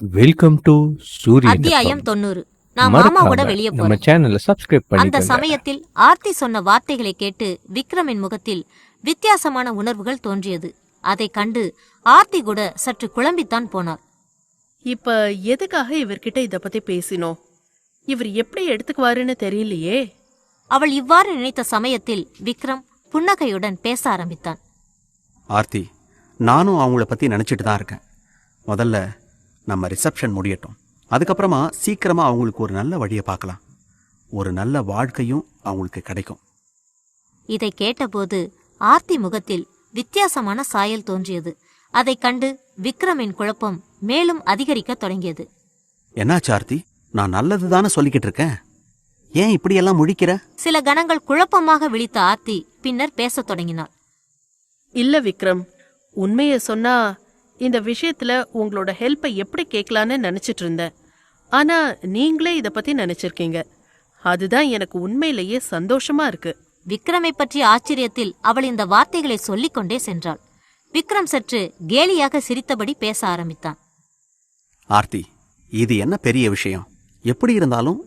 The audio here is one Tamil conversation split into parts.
வெல்கம் டு சூரியன் அத்தியாயம் FM. 90. நான் மாமாவோட வெளியே நம்ம போறேன். சேனலை சப்ஸ்கிரைப் அந்த பண்ணிக்கோங்க. சமயத்தில் ஆர்த்தி சொன்ன வார்த்தைகளை கேட்டு விக்ரமின் முகத்தில் வித்தியாசமான உணர்வுகள் தோன்றியது. அதை கண்டு ஆர்த்தி கூட சற்று குழம்பித்தான் போனார். இப்ப எதுக்காக இவர்கிட்ட இத பத்தி பேசினோம்? இவர் எப்படி எடுத்துக்குவாருன்னு தெரியலையே. அவள் இவ்வாறு நினைத்த சமயத்தில் விக்ரம் புன்னகையுடன் பேச ஆரம்பித்தான். ஆர்த்தி, நானும் அவங்கள பற்றி நினச்சிட்டு தான் இருக்கேன். முதல்ல நம்ம ரிசப்ஷன் முடியட்டும். அதுக்கப்புறமா சீக்கிரமாக அவங்களுக்கு ஒரு நல்ல வழியை பார்க்கலாம். ஒரு நல்ல வாழ்க்கையும் அவங்களுக்கு கிடைக்கும். இதை கேட்டபோது ஆர்த்தி முகத்தில் வித்தியாசமான சாயல் தோன்றியது. அதை கண்டு விக்ரமின் குழப்பம் மேலும் அதிகரிக்க தொடங்கியது. என்னாச்சு ஆர்த்தி? நான் நல்லது தானே சொல்லிக்கிட்டு இருக்கேன். ஏன் இப்படியெல்லாம் முழிக்கிற? சில கணங்கள் குழப்பமாக விழித்த ஆர்த்தி பின்னர் பேசத் தொடங்கினாள். இல்ல விக்ரம், உண்மைய சொன்னா இந்த விஷயத்துல உங்களோட ஹெல்ப்பை எப்படி கேட்கலான்னு நினைச்சிட்டு இருந்தேன். ஆனா நீங்களே இத பத்தி நினைச்சிருக்கீங்க. அதுதான் எனக்கு உண்மையிலேயே சந்தோஷமா இருக்கு. விக்ரமை பற்றிய ஆச்சரியத்தில் அவள் இந்த வார்த்தைகளை சொல்லிக் கொண்டே சென்றாள். விக்ரம் சற்று கேலியாக சிரித்தபடி பேச ஆரம்பித்தான். ஆர்த்தி, இது என்ன பெரிய விஷயம்? எப்படி இருந்தாலும்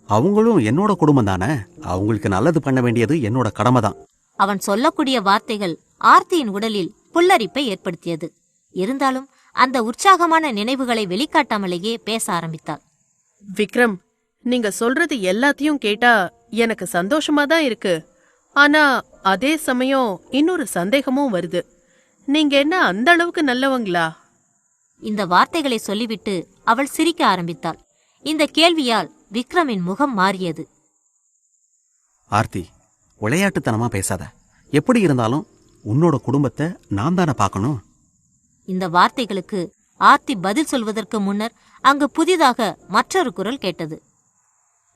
அவங்களும் என்னோட குடும்பம் தானே. அவங்களுக்கு நல்லது பண்ண வேண்டியது என்னோட கடமை தான். அவன் சொல்லக்கூடிய வார்த்தைகள் ஆர்த்தியின் உடலில் புல்லரிப்பை ஏற்படுத்தியது. இருந்தாலும் அந்த உற்சாகமான நினைவுகளை வெளிக்காட்டாமலேயே பேச ஆரம்பித்தாள். விக்ரம், நீங்க சொல்றது எல்லாத்தையும் கேட்டா எனக்கு சந்தோஷமா தான் இருக்கு. ஆனா அதே சமயம் இன்னொரு சந்தேகமும் வருது. நீங்க என்ன அந்த அளவுக்கு நல்லவங்களா? இந்த வார்த்தைகளை சொல்லிவிட்டு அவள் சிரிக்க ஆரம்பித்தாள். இந்த கேள்வியால் விக்ரமின் முகம் மாறியது. ஆர்த்தி, விளையாட்டுத்தனமா பேசாத. எப்படி இருந்தாலும் உன்னோட குடும்பத்தை நான் தானே பார்க்கணும். இந்த வார்த்தைகளுக்கு ஆர்த்தி பதில் சொல்வதற்கு முன்னர் அங்கு புதிதாக மற்றொரு குரல் கேட்டது.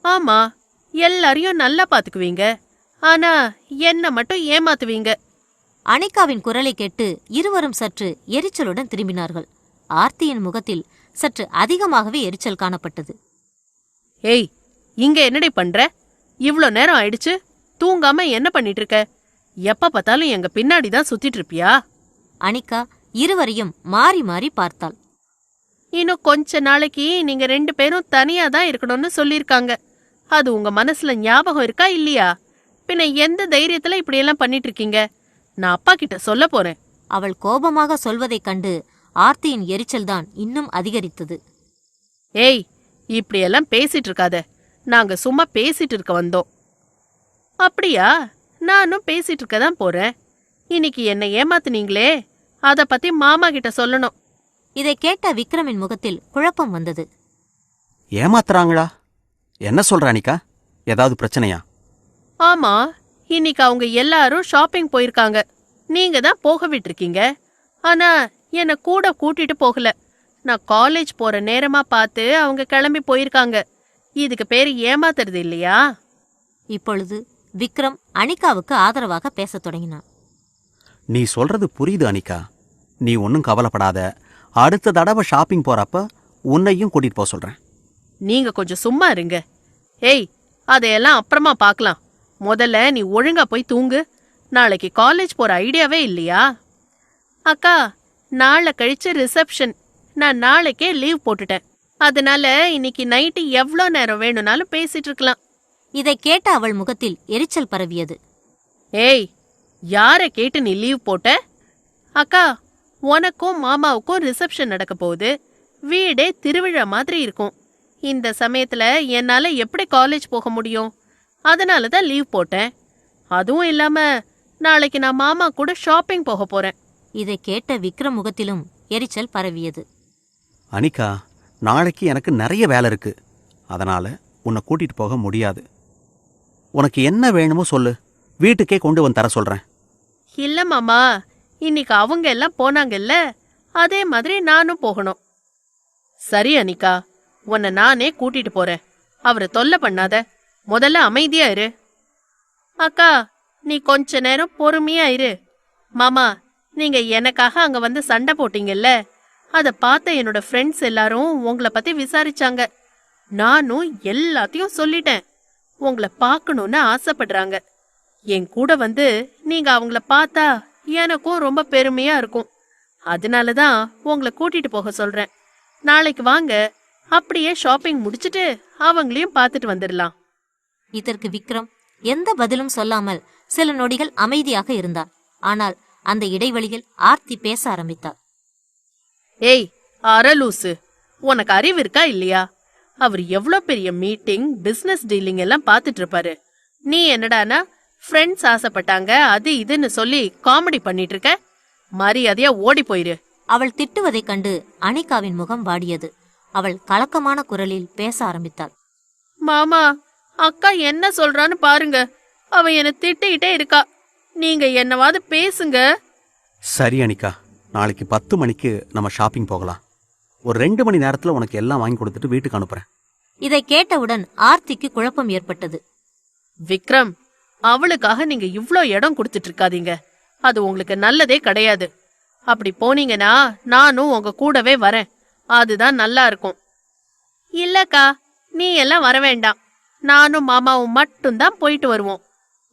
ஆமா, எல்லாரையும் நல்லா பாத்துக்குவீங்க. ஆனா என்ன மட்டும் ஏமாத்துவீங்க. அனிகாவின் குரலை கேட்டு இருவரும் சற்று எரிச்சலுடன் திரும்பினார்கள். ஆர்த்தியின் முகத்தில் சற்று அதிகமாகவே எரிச்சல் காணப்பட்டது. ஏய், இங்க என்னடி பண்ற? இவ்ளோ நேரம் ஆயிடுச்சு, தூங்காம என்ன பண்ணிட்டு இருக்க? எப்ப பார்த்தாலும் எங்க பின்னாடிதான் சுத்திட்டு இருப்பியா? அனிகா இருவரையும் மாறி மாறி பார்த்தாள். இன்னும் கொஞ்ச நாளைக்கு நீங்க 2 பேரும் தனியா தான் இருக்கணும்னு சொல்லிருக்காங்க. அது உங்க மனசுல ஞாபகம் இருக்கா இல்லையா? பின்ன எந்த தைரியத்துல இப்படியெல்லாம் பண்ணிட்டு இருக்கீங்க? நான் அப்பா கிட்ட சொல்ல போறேன். அவள் கோபமாக சொல்வதைக் கண்டு ஆர்த்தியின் எரிச்சல்தான் இன்னும் அதிகரித்தது. ஏய், இப்படியெல்லாம் பேசிட்டு இருக்காத. நாங்க சும்மா பேசிட்டு இருக்க வந்தோம். அப்படியா? நானும் பேசிட்டு இருக்க தான் போறேன். இன்னைக்கு என்னை ஏமாத்துனீங்களே, அத பத்தி மாமா கிட்ட சொல்லணும். இதை கேட்ட விக்ரமின் முகத்தில் குழப்பம் வந்தது. ஏமாத்துறாங்களா? என்ன சொல்ற அனிகா? ஏதாவது பிரச்சனையா? ஆமா, இன்னைக்கு அவங்க எல்லாரும் ஷாப்பிங் போயிருக்காங்க. நீங்க தான் போக விட்டுருக்கீங்க. ஆனா என்ன கூட கூட்டிட்டு போகல. நான் காலேஜ் போற நேரமா பார்த்து அவங்க கிளம்பி போயிருக்காங்க. இதுக்கு பேரு ஏமாத்துறது இல்லையா? இப்பொழுது விக்ரம் அனிகாவுக்கு ஆதரவாக பேசத் தொடங்கினான். நீ சொல்றது புரியுது அனிகா. நீ ஒன்றும் கவலைப்படாத. அடுத்த தடவை ஷாப்பிங் போறப்ப உன்னையும் கூட்டிட்டு போக சொல்றேன். நீங்க கொஞ்சம் சும்மா இருங்க. ஏய், அதையெல்லாம் அப்புறமா பார்க்கலாம். முதல்ல நீ ஒழுங்கா போய் தூங்கு. நாளைக்கு காலேஜ் போற ஐடியாவே இல்லையா? அக்கா, நாளை கழிச்சு ரிசப்ஷன். நான் நாளைக்கே லீவ் போட்டுட்டேன். அதனால இன்னைக்கு நைட்டு எவ்வளோ நேரம் வேணும்னாலும் பேசிட்டு இருக்கலாம். இதை கேட்ட அவள் முகத்தில் எரிச்சல் பரவியது. ஏய், யார கேட்டு நீ லீவ் போட்ட? அக்கா, உனக்கும் மாமாவுக்கும் ரிசப்ஷன் நடக்க போகுது. வீடே திருவிழா மாதிரி இருக்கும். இந்த சமயத்துல என்னால எப்படி காலேஜ் போக முடியும்? அதனால தான் லீவ் போட்டேன். அதுவும் இல்லாம நாளைக்கு நான் மாமா கூட ஷாப்பிங் போக போறேன். இதை கேட்ட விக்ரம் முகத்திலும் எரிச்சல் பரவியது. அனிகா, நாளைக்கு எனக்கு நிறைய வேலை இருக்கு. அதனால உன்னை கூட்டிட்டு போக முடியாது. உனக்கு என்ன வேணுமோ சொல்லு, வீட்டுக்கே கொண்டு வந்து தர சொல்றேன். இல்ல மாமா, இன்னைக்கு அவங்க எல்லாம் போனாங்கல்ல, அதே மாதிரி நானும் போகணும். சரி அனிகா, உன்னை நானே கூட்டிட்டு போறேன். அவரை தொல்லை பண்ணாத. முதல்ல அமைதியா இரு. அக்கா, நீ கொஞ்ச நேரம் பொறுமையா இரு. மாமா, நீங்க எனக்காக அங்க வந்து சண்டை போட்டீங்கல்ல, அத பார்த்த என்னோட ஃப்ரெண்ட்ஸ் எல்லாரும் உங்களை பத்தி விசாரிச்சாங்க. நானும் எல்லாத்தையும் சொல்லிட்டேன். உங்களை பார்க்கணும்னு ஆசைப்படுறாங்க. என் கூட வந்து நீங்க அவங்கள பார்த்தா எனக்கும் ரொம்ப பெருமையா இருக்கும். அதனாலதான் உங்களை கூட்டிட்டு போக சொல்றேன். நாளைக்கு வாங்க, அப்படியே ஷாப்பிங் முடிச்சிட்டு அவங்களையும் பார்த்துட்டு வந்துடலாம். இதற்கு விக்ரம் எந்த பதிலும் சொல்லாமல் சில நொடிகள் அமைதியாக இருந்தான். ஆனால் அந்த இடைவெளியில் ஆர்த்தி பேச ஆரம்பித்தாள். ஏய் அரலூசு, உனக்கு அறிவு இருக்கா இல்லையா? அவர் எவ்வளோ பெரிய மீட்டிங், பிசினஸ் டீலிங் எல்லாம் பார்த்துட்டு இருப்பாரு. நீ என்னடானா ஃப்ரெண்ட்ஸ் ஆசைப்பட்டாங்க அது இதுன்னு சொல்லி காமெடி பண்ணிட்டு இருக்க. மரியாதையா ஓடி போயிரு. அவள் திட்டுவதைக் கண்டு அனிகாவின் முகம் வாடியது. அவள் கலக்கமான குரலில் பேச ஆரம்பித்தாள். மாமா, அக்கா என்ன சொல்றான்னு பாருங்க. அவ என்ன திட்டிக்கிட்டே இருக்கா. நீங்க என்னவாது பேசுங்க. சரி அனிகா, நாளைக்கு 10 மணிக்கு நம்ம ஷாப்பிங் போகலாம். ஒரு 2 மணி நேரத்தில் உனக்கு எல்லாம் வாங்கி கொடுத்துட்டு வீட்டுக்கு அனுப்புறேன். இதை கேட்டவுடன் ஆர்த்திக்கு குழப்பம் ஏற்பட்டது. விக்ரம், அவளுக்காக நீங்க இவ்ளோ இடம் கொடுத்துட்டு இருக்காதீங்க. அது உங்களுக்கு நல்லதே கிடையாது. அப்படி போனீங்கன்னா நானும் உங்க கூடவே வரேன். அதுதான் நல்லா இருக்கும். இல்லக்கா, நீ எல்லாம் வர வேண்டாம். நானும் மாமாவும் மட்டும்தான் போயிட்டு வருவோம்.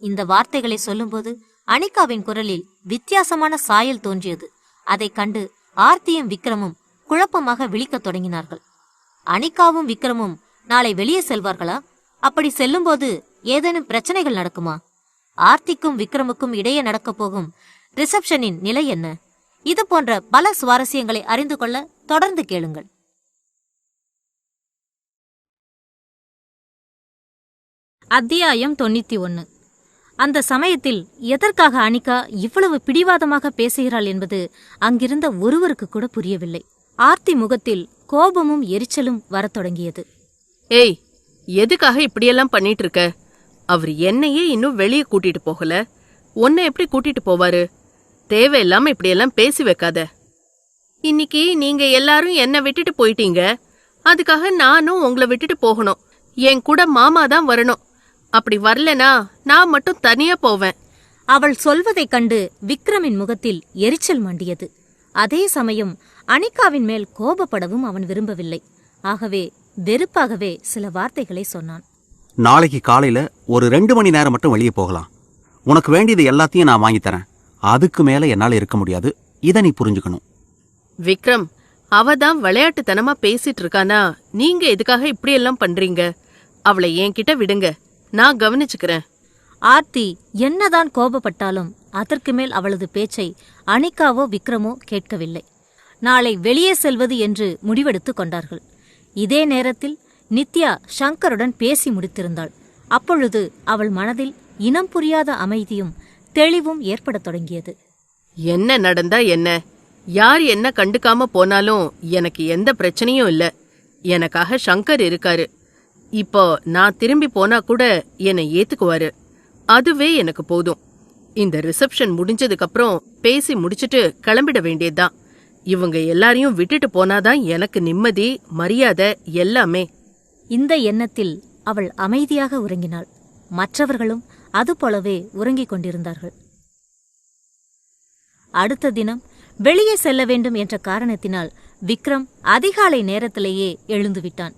இந்த வார்த்தைகளை சொல்லும்போது அனிகாவின் குரலில் வித்தியாசமான சாயல் தோன்றியது. அதைக் கண்டு ஆர்த்தியும் விக்ரமும் குழப்பமாக விழிக்கத் தொடங்கினார்கள். அனிகாவும் விக்ரமும் நாளை வெளியே செல்வார்களா? அப்படி செல்லும்போது ஏதேனும் பிரச்சனைகள் நடக்குமா? ஆர்த்திக்கும் விக்ரமுக்கும் இடையே நடக்கப் போகும் ரிசப்ஷனின் நிலை என்ன? இது போன்ற பல சுவாரஸ்யங்களை அறிந்து கொள்ள தொடர்ந்து கேளுங்கள். அத்தியாயம் 91. அந்த சமயத்தில் எதற்காக அனிகா இவ்வளவு பிடிவாதமாக பேசுகிறாள் என்பது அங்கிருந்த ஒருவருக்கு கூட புரியவில்லை. ஆர்த்தி முகத்தில் கோபமும் எரிச்சலும் வரத் தொடங்கியது. ஏய், எதுக்காக இப்படியெல்லாம் பண்ணிட்டு இருக்க? அவர் என்னையே இன்னும் வெளியே கூட்டிட்டு போகல. உன்னை எப்படி கூட்டிட்டு போவாரு? தேவையில்லாம இப்படியெல்லாம் பேசி வைக்காத. இன்னைக்கு நீங்க எல்லாரும் என்னை விட்டுட்டு போயிட்டீங்க. அதுக்காக நானும் உங்களை விட்டுட்டு போகணும். என் கூட மாமா தான் வரணும். அப்படி வரலனா நான் மட்டும் தனியா போவேன். அவள் சொல்வதைக் கண்டு விக்ரமின் முகத்தில் எரிச்சல் மண்டியது. அதே சமயம் அனிகாவின் மேல் கோபப்படவும் அவன் விரும்பவில்லை. ஆகவே வெறுப்பாகவே சில வார்த்தைகளை சொன்னான். நாளைக்கு காலையில் ஒரு 2 மணி நேரம் மட்டும் வெளியே போகலாம். உனக்கு வேண்டியது எல்லாத்தையும் நான் வாங்கித்தரேன். அதுக்கு மேலே என்னால் இருக்க முடியாது. இதை நீ புரிஞ்சுக்கணும். விக்ரம், அவதான் விளையாட்டுத்தனமா பேசிட்டு இருக்கானா? நீங்க எதுக்காக இப்படியெல்லாம் பண்றீங்க? அவளை என்கிட்ட விடுங்க, நான் கவனிச்சுக்கிறேன். ஆர்த்தி என்னதான் கோபப்பட்டாலும் அதற்கு மேல் அவளது பேச்சை அனிகாவோ விக்ரமோ கேட்கவில்லை. நாளை வெளியே செல்வது என்று முடிவெடுத்துக் கொண்டார்கள். இதே நேரத்தில் நித்யா சங்கருடன் பேசி முடித்திருந்தாள். அப்பொழுது அவள் மனதில் இனம் புரியாத அமைதியும் தெளிவும் ஏற்படத் தொடங்கியது. என்ன நடந்தா என்ன? யார் என்ன கண்டுக்காம போனாலும் எனக்கு எந்த பிரச்சனையும் இல்ல. எனக்காக சங்கர் இருக்காரு. இப்போ நான் திரும்பி போனா கூட என்னை ஏத்துக்குவாரு. அதுவே எனக்கு போதும். இந்த ரிசப்ஷன் முடிஞ்சதுக்கு அப்புறம் பேசி முடிச்சிட்டு கிளம்பிட வேண்டியதுதான். இவங்க எல்லாரையும் விட்டுட்டு போனாதான் எனக்கு நிம்மதி, மரியாதை எல்லாமே. இந்த எண்ணத்தில் அவள் அமைதியாக உறங்கினாள். மற்றவர்களும் அதுபோலவே உறங்கிக் கொண்டிருந்தார்கள். அடுத்த தினம் வெளியே செல்ல வேண்டும் என்ற காரணத்தினால் விக்ரம் அதிகாலை நேரத்திலேயே எழுந்துவிட்டான்.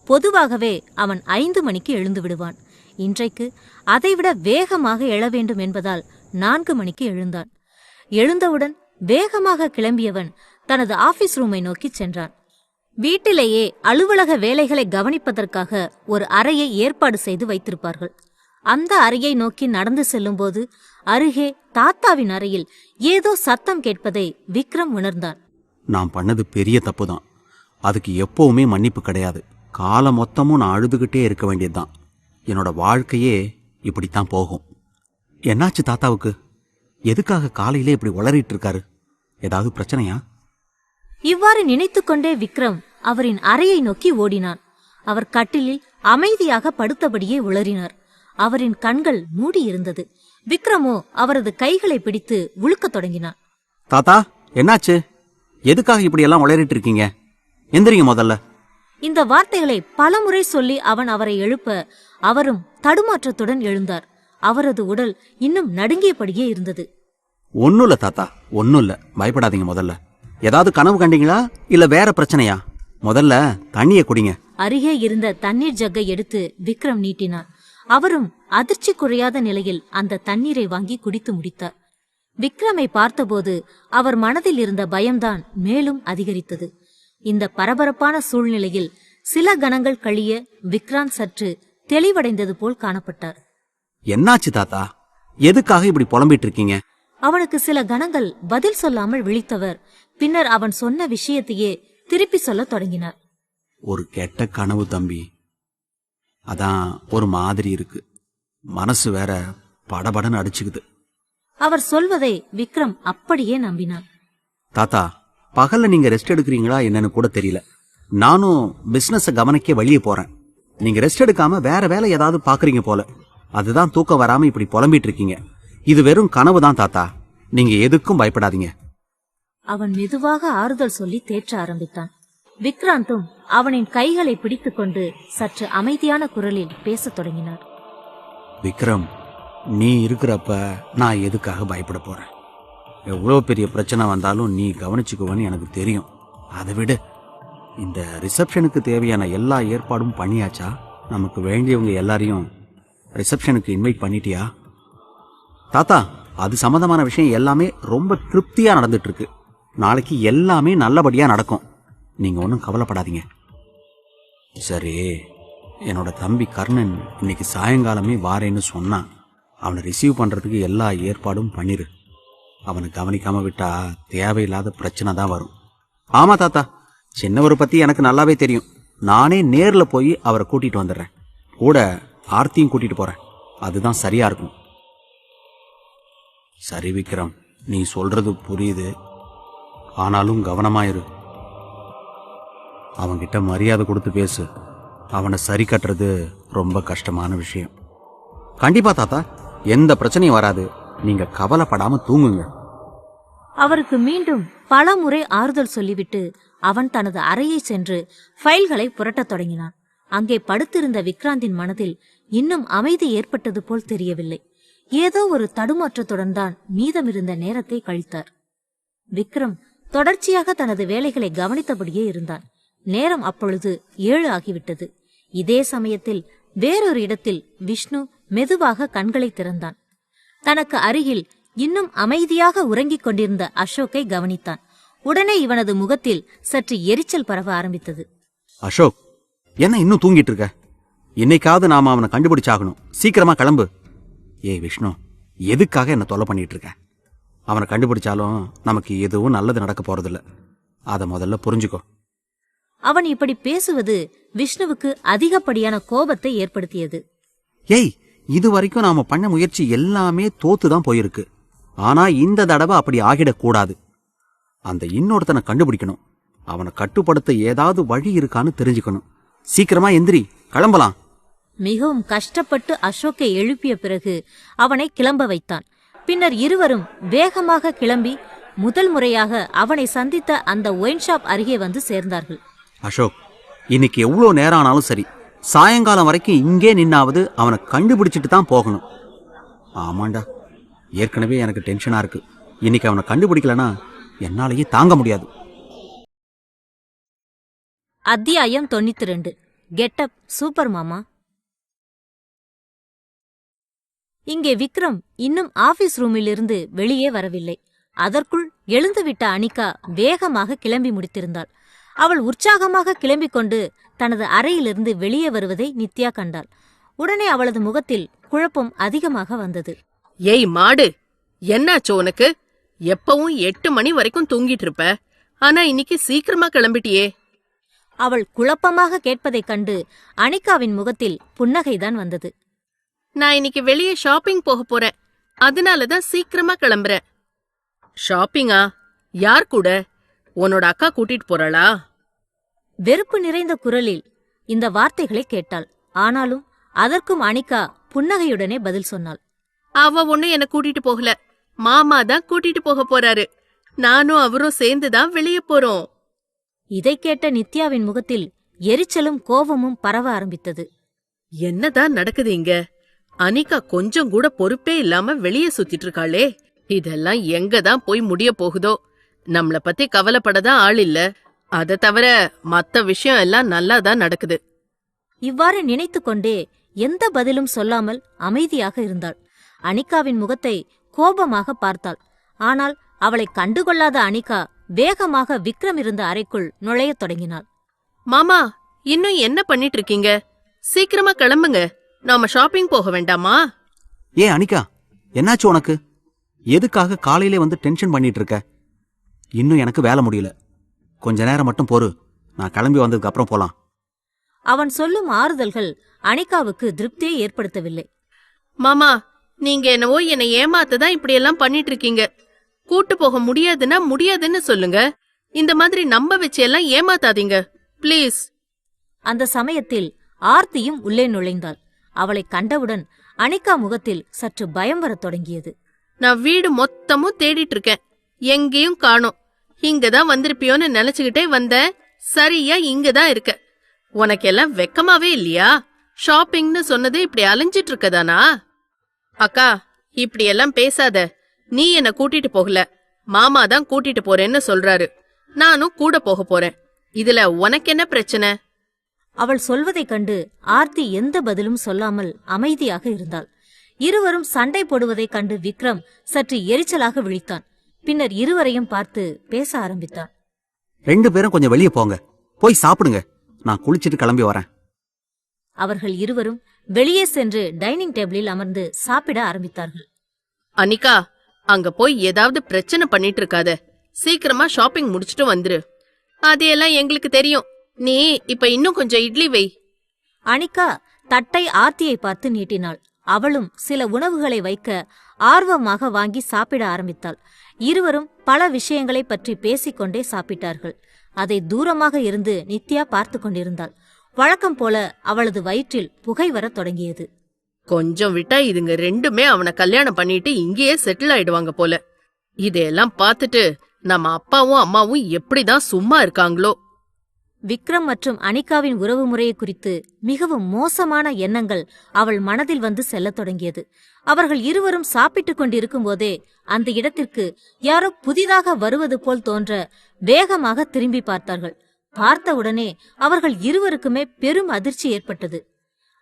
பொதுவாகவே அவன் 5 மணிக்கு எழுந்து விடுவான். இன்றைக்கு அதைவிட வேகமாக எழ வேண்டும் என்பதால் 4 மணிக்கு எழுந்தான். எழுந்தவுடன் வேகமாக கிளம்பியவன் தனது ஆபீஸ் ரூமை நோக்கி சென்றான். வீட்டிலேயே அலுவலக வேலைகளை கவனிப்பதற்காக ஒரு அறையை ஏற்பாடு செய்து வைத்திருப்பார்கள். அந்த அறையை நோக்கி நடந்து செல்லும்போது அருகே தாத்தாவின் அறையில் ஏதோ சத்தம் கேட்பதை விக்ரம் உணர்ந்தான். நான் பண்ணது பெரிய தப்பு தான். அதுக்கு எப்பவுமே மன்னிப்பு கிடையாது. காலம் மொத்தமும் நான் அழுதுகிட்டே இருக்க வேண்டியதுதான். என்னோட வாழ்க்கையே இப்படித்தான் போகும். என்னாச்சு தாத்தாவுக்கு? எதுக்காக காலையிலே இப்படி உளறிட்டு இருக்காரு? ஏதாவது பிரச்சனையா? இவ்வாறு நினைத்துக்கொண்டே விக்ரம் அவரின் அறையை நோக்கி ஓடினான். அவர் கட்டிலில் அமைதியாக படுத்தபடியே உளறினார். அவரின் கண்கள் மூடியிருந்தது. விக்ரமோ அவரது கைகளை பிடித்து உழுக்கத் தொடங்கினான். தாத்தா, என்னாச்சு? எதுக்காக இப்படி எல்லாம் உளறிட்டு இருக்கீங்க? எந்திரிங்க முதல்ல. இந்த வார்த்தைகளை பலமுறை சொல்லி அவன் அவரை எழுப்ப அவரும் தடுமாற்றத்துடன் எழுந்தார். அவரது உடல் இன்னும் நடுங்கியபடியே இருந்தது. ஒன்னும் இல்ல தாத்தா, ஒன்னும் இல்ல. பயப்படாதீங்க. முதல்ல ஏதாவது கனவு கண்டீங்களா இல்ல வேற பிரச்சனையா? முதல்ல தண்ணியை குடிங்க. அருகே இருந்த தண்ணீர் ஜக்கை எடுத்து விக்ரம் நீட்டினான். அவரும் அதிர்ச்சி குறையாத நிலையில் அந்த தண்ணீரை வாங்கி குடித்து முடித்தார். விக்ரமை பார்த்தபோது அவர் மனதில் இருந்த பயம்தான் மேலும் அதிகரித்தது. இந்த பரபரப்பான சூழ்நிலையில் சில கணங்கள் கழிய விக்ராந்த் சற்று தெளிவடைந்தது போல் காணப்பட்டார். என்னாச்சு தாத்தா? எதுக்காக இப்படி புலம்பிட்டு இருக்கீங்க? அவனுக்கு சில கணங்கள் பதில் சொல்லாமல் விழித்தவர் பின்னர் அவன் சொன்ன விஷயத்தையே திருப்பி சொல்லத் தொடங்கினார். ஒரு கெட்ட கனவு தம்பி. அதான் ஒரு மாதிரி இருக்கு. மனசு வேற படபடன்னு அடிச்சுக்குது. அவர் சொல்வதை விக்ரம் அப்படியே நம்பினான். தாத்தா, பகல்ல நீங்க ரெஸ்ட் எடுக்கிறீங்களா என்னன்னு கூட தெரியல. நானும் பிசினஸ கவனிக்க வெளியே போறேன். நீங்க ரெஸ்ட் எடுக்காம வேற வேலை ஏதாவது பாக்குறீங்க போல. அதுதான் தூக்கம் வராம இப்படி புலம்பிட்டு இருக்கீங்க. இது வெறும் கனவு தான் தாத்தா. நீங்க எதுக்கும் பயப்படாதீங்க. அவன் மெதுவாக ஆறுதல் சொல்லி தேற்ற ஆரம்பித்தான். விக்ராந்தும் அவனின் கைகளை பிடித்துக்கொண்டு சற்று அமைதியான குரலில் பேசத் தொடங்கினார். விக்ரம், நீ இருக்கிறப்ப நான் எதுக்காக பயப்பட போறேன்? எவ்வளவு பெரிய பிரச்சனை வந்தாலும் நீ கவனிச்சுக்குவன்னு எனக்கு தெரியும். அதை விட இந்த ரிசப்ஷனுக்கு தேவையான எல்லா ஏற்பாடும் பண்ணியாச்சா? நமக்கு வேண்டியவங்க எல்லாரையும் ரிசப்ஷனுக்கு இன்வைட் பண்ணிட்டியா? தாத்தா, அது சம்பந்தமான விஷயம் எல்லாமே ரொம்ப திருப்தியா நடந்துட்டு இருக்கு. நாளைக்கு எல்லாமே நல்லபடியா நடக்கும். நீங்க ஒன்றும் கவலைப்படாதீங்க. சரி, என்னோட தம்பி கர்ணன் இன்னைக்கு சாயங்காலமே வாரேன்னு சொன்னான். அவனை ரிசீவ் பண்றதுக்கு எல்லா ஏற்பாடும் பண்ணிரு. அவனை கவனிக்காம விட்டா தேவையில்லாத பிரச்சனை தான் வரும். ஆமா தாத்தா, சின்னவரை பத்தி எனக்கு நல்லாவே தெரியும். நானே நேர்ல போய் அவரை கூட்டிட்டு வந்துடுறேன். கூட ஆர்த்தியும் கூட்டிட்டு போறேன். அதுதான் சரியா இருக்கும். சரி விக்ரம், நீ சொல்றது புரியுது. ஆனாலும் கவனமாயிரு. அவன்கிட்ட மரியாதை கொடுத்து பேசு. அவனை சரி கட்டுறது ரொம்ப கஷ்டமான விஷயம். கண்டிப்பா தாத்தா, எந்த பிரச்சனையும் வராது. நீங்க கவலைப்படாம தூங்குங்க. அவருக்கு மீண்டும் பல முறை ஆறுதல் சொல்லிவிட்டு அவன் தனது அறையை சென்று ஃபைல்களை புரட்டத் தொடங்கினான். அங்கே படுத்திருந்த விக்ராந்தின் மனதில் இன்னும் அமைதி ஏற்பட்டது போல் தெரியவில்லை. ஏதோ ஒரு தடுமாற்றத்துடன் தான் மீதமிருந்த நேரத்தை கழித்தார். விக்ரம் தொடர்ச்சியாக தனது வேலைகளை கவனித்தபடியே இருந்தான். நேரம் அப்பொழுது 7 ஆகிவிட்டது. இதே சமயத்தில் வேறொரு இடத்தில் விஷ்ணு மெதுவாக கண்களை திறந்தான். தனக்கு அருகில் இன்னும் அமைதியாக உறங்கிக் கொண்டிருந்த அசோக்கை கவனித்தான். உடனே இவனது முகத்தில் சற்று எரிச்சல் பரவ ஆரம்பித்தது. அசோக், என்ன இன்னும் தூங்கிட்டு இருக்க? இன்னைக்காவது நாம அவனை கண்டுபிடிச்சாகணும். சீக்கிரமா கிளம்பு. ஏய் விஷ்ணு, எதுக்காக என்ன தொல்லை பண்ணிட்டு இருக்க? அவனை கண்டுபிடிச்சாலும் நமக்கு எதுவும் நல்லது நடக்க போறதில்ல. அதை முதல்ல புரிஞ்சுக்கோ. அவன் இப்படி பேசுவது விஷ்ணுவுக்கு அதிகப்படியான கோபத்தை ஏற்படுத்தியது. ஏய், இது வரைக்கும் நாம பண்ண முயற்சி எல்லாமே தோத்துதான் போயிருக்கு. ஆனா இந்த தடவை அப்படி ஆகிடக்கூடாது. அந்த இன்னொருத்தனை கண்டுபிடிக்கணும். அவனை கட்டுப்படுத்த ஏதாவது வழி இருக்கான்னு தெரிஞ்சுக்கணும். சீக்கிரமா எந்திரி, கிளம்பலாம். மிகவும் கஷ்டப்பட்டு அசோக்கை எழுப்பிய பிறகு அவனை கிளம்ப வைத்தான். பின்னர் இருவரும் வேகமாக கிளம்பி முதல் முறையாக அவனை சந்தித்த அந்த ஒயின் ஷாப் அருகே வந்து சேர்ந்தார்கள். அசோக், இன்னைக்கு எவ்வளவு நேரம் ஆனாலும் சரி, சாயங்காலம் வரைக்கும் இங்கே நின்னாவது அவனை கண்டுபிடிச்சிட்டு தான் போகணும். ஆமாண்டா, ஏற்கனவே எனக்கு டென்ஷனா இருக்கு. இன்னைக்கு அவனை கண்டுபிடிக்கலனா என்னாலேயே தாங்க முடியாது. அத்தியாயம் 92. கெட்டப் சூப்பர் மாமா. இங்கே விக்ரம் இன்னும் ஆபீஸ் ரூமிலிருந்து வெளியே வரவில்லை. அதற்குள் எழுந்துவிட்ட அனிகா வேகமாக கிளம்பி முடித்திருந்தாள். அவள் உற்சாகமாக கிளம்பிக் கொண்டு தனது அறையிலிருந்து வெளியே வருவதை நித்யா கண்டாள். உடனே அவளது முகத்தில் குழப்பம் அதிகமாக வந்தது. ஏய் மாடு, என்னாச்சு உனக்கு? எப்பவும் 8 மணி வரைக்கும் தூங்கிட்டு இருப்ப. ஆனா இன்னைக்கு சீக்கிரமா கிளம்பிட்டியே. அவள் குழப்பமாக கேட்பதைக் கண்டு அனிகாவின் முகத்தில் புன்னகைதான் வந்தது. நான் இன்னைக்கு வெளியே ஷாப்பிங் போக போறேன். அதனாலதான் சீக்கிரமா கிளம்புறேன். ஷாப்பிங்கா? யார் கூட? உன்னோட அக்கா கூட்டிட்டு போறாளா? வெறுப்பு நிறைந்த குரலில் இந்த வார்த்தைகளை கேட்டாள். ஆனாலும் அதற்கும் அனிகா புன்னகையுடனே பதில் சொன்னாள். அவ ஒன்னும் என்ன கூட்டிட்டு போகல. மாமா தான் கூட்டிட்டு போக போறாரு. நானும் அவரும் சேர்ந்துதான் வெளியே போறோம். இதை கேட்ட நித்யாவின் முகத்தில் எரிச்சலும் கோபமும் பரவ ஆரம்பித்தது. என்னதான் நடக்குது இங்க? அனிகா கொஞ்சம் கூட பொறுப்பே இல்லாம வெளியே சுத்திட்டு இருக்காளே. இதெல்லாம் எங்கதான் போய் முடிய போகுதோ? நம்மள பத்தி கவலைப்படதான் ஆள் இல்ல. அத தவிர மத்த விஷயம் எல்லாம் நல்லாதான் நடக்குது. இவ்வாறு நினைத்து கொண்டே எந்த பதிலும் சொல்லாமல் அமைதியாக இருந்தாள். அனிகாவின் முகத்தை கோபமாக பார்த்தாள். ஆனால் அவளை கண்டுகொள்ளாத அனிகா வேகமாக விக்ரம் இருந்த அறைக்குள் நுழையத் தொடங்கினாள். மாமா, இன்னும் என்ன பண்ணிட்டு இருக்கீங்க? சீக்கிரமா கிளம்புங்க. நாம ஷாப்பிங் போக வேண்டாமா? அனிகா, என்னாச்சு உனக்கு? எதுக்காக காலையிலே வந்து டென்ஷன் பண்ணிட்டு இருக்க? இன்னும் எனக்கு வேலை முடியல. கொஞ்ச நேரம் மட்டும் பொறு, நான் கிளம்பி வந்ததுக்கு அப்புறம் போலாம். அவன் சொல்லும் ஆறுதல்கள் அனிகாவுக்கு திருப்தியை ஏற்படுத்தவில்லை. மாமா, நீங்க என்னவோ என்னை ஏமாத்ததான் இப்படியெல்லாம் பண்ணிட்டு இருக்கீங்க. கூட்டு போக முடியாதுன்னா முடியாதுன்னு சொல்லுங்க. இந்த மாதிரி நம்ப வச்சு எல்லாம் ஏமாத்தாதீங்க பிளீஸ். அந்த சமயத்தில் ஆர்த்தியும் உள்ளே நுழைந்தாள். அவளை கண்டவுடன் அனிகா முகத்தில் சற்று பயம் வரத் தொடங்கியது. நான் வீடு மொத்தமும் தேடிட்டு இருக்கேன், எங்கேயும் காணோம். இங்கதான் வந்திருப்பியோன்னு நினைச்சுக்கிட்டே வந்தேன். சரியா இங்கதான் இருக்க. உனக்கெல்லாம் வெக்கமாவே இல்லையா? ஷாப்பிங்னு சொன்னது இப்படி அலைஞ்சிட்டு இருக்கதானா? அக்கா, இப்படி எல்லாம் பேசாத. நீ என்ன கூட்டிட்டு போகல, மாமா தான் கூட்டிட்டு போறேன்னு சொல்றாரு. நானும் கூட போக போறேன். இதுல உனக்கு என்ன பிரச்சனை? அவள் சொல்வதைக் கண்டு ஆர்த்தி எந்த பதிலும் சொல்லாமல் அமைதியாக இருந்தாள். இருவரும் சண்டை போடுவதைக் கண்டு விக்ரம் சற்று எரிச்சலாக விழித்தான். பின்னர் இருவரையும் பார்த்து பேச ஆரம்பித்தான். 2 பேரும் கொஞ்சம் வெளியே போங்க, போய் சாப்பிடுங்க. நான் குளிச்சிட்டு கிளம்பி வரேன். அவர்கள் இருவரும் வெளியே சென்று டைனிங் டேபிளில் அமர்ந்து சாப்பிட ஆரம்பித்தார்கள். அனிகா, அங்க போய் ஏதாவது பிரச்சனை பண்ணிட்டு இருக்காத. சீக்கிரமா ஷாப்பிங் முடிச்சிட்டு வந்துரு. அதையெல்லாம் எங்களுக்கு தெரியும். நீ இப்ப இன்னும் கொஞ்சம் இட்லி வை. அனிகா தட்டை ஆர்த்தியை பார்த்து நீட்டினாள். அவளும் சில உணவுகளை வைக்க ஆர்வமாக வாங்கி சாப்பிட ஆரம்பித்தாள். இருவரும் பல விஷயங்களை பற்றி பேசிக்கொண்டே சாப்பிட்டார்கள். அதை தூரமாக இருந்து நித்யா பார்த்து கொண்டிருந்தாள். வழக்கம் போல அவளது வயிற்றில் புகை வரத் தொடங்கியது. கொஞ்சம் விட்டா இதுங்க 2மே அவனை கல்யாணம் பண்ணிட்டு இங்கேயே செட்டில் ஆயிடுவாங்க போல. இதையெல்லாம் பார்த்துட்டு நம்ம அப்பாவும் அம்மாவும் எப்படிதான் சும்மா இருக்காங்களோ. விக்ரம் மற்றும் அனிகாவின் உறவு முறையை குறித்து மிகவும் மோசமான எண்ணங்கள் அவள் மனதில் வந்து செல்லத் தொடங்கியது. அவர்கள் இருவரும் சாப்பிட்டுக் கொண்டிருக்கும் போதே அந்த இடத்திற்கு யாரோ புதிதாக வருவது போல் தோன்ற வேகமாக திரும்பி பார்த்தார்கள். பார்த்தவுடனே அவர்கள் இருவருக்குமே பெரும் அதிர்ச்சி ஏற்பட்டது.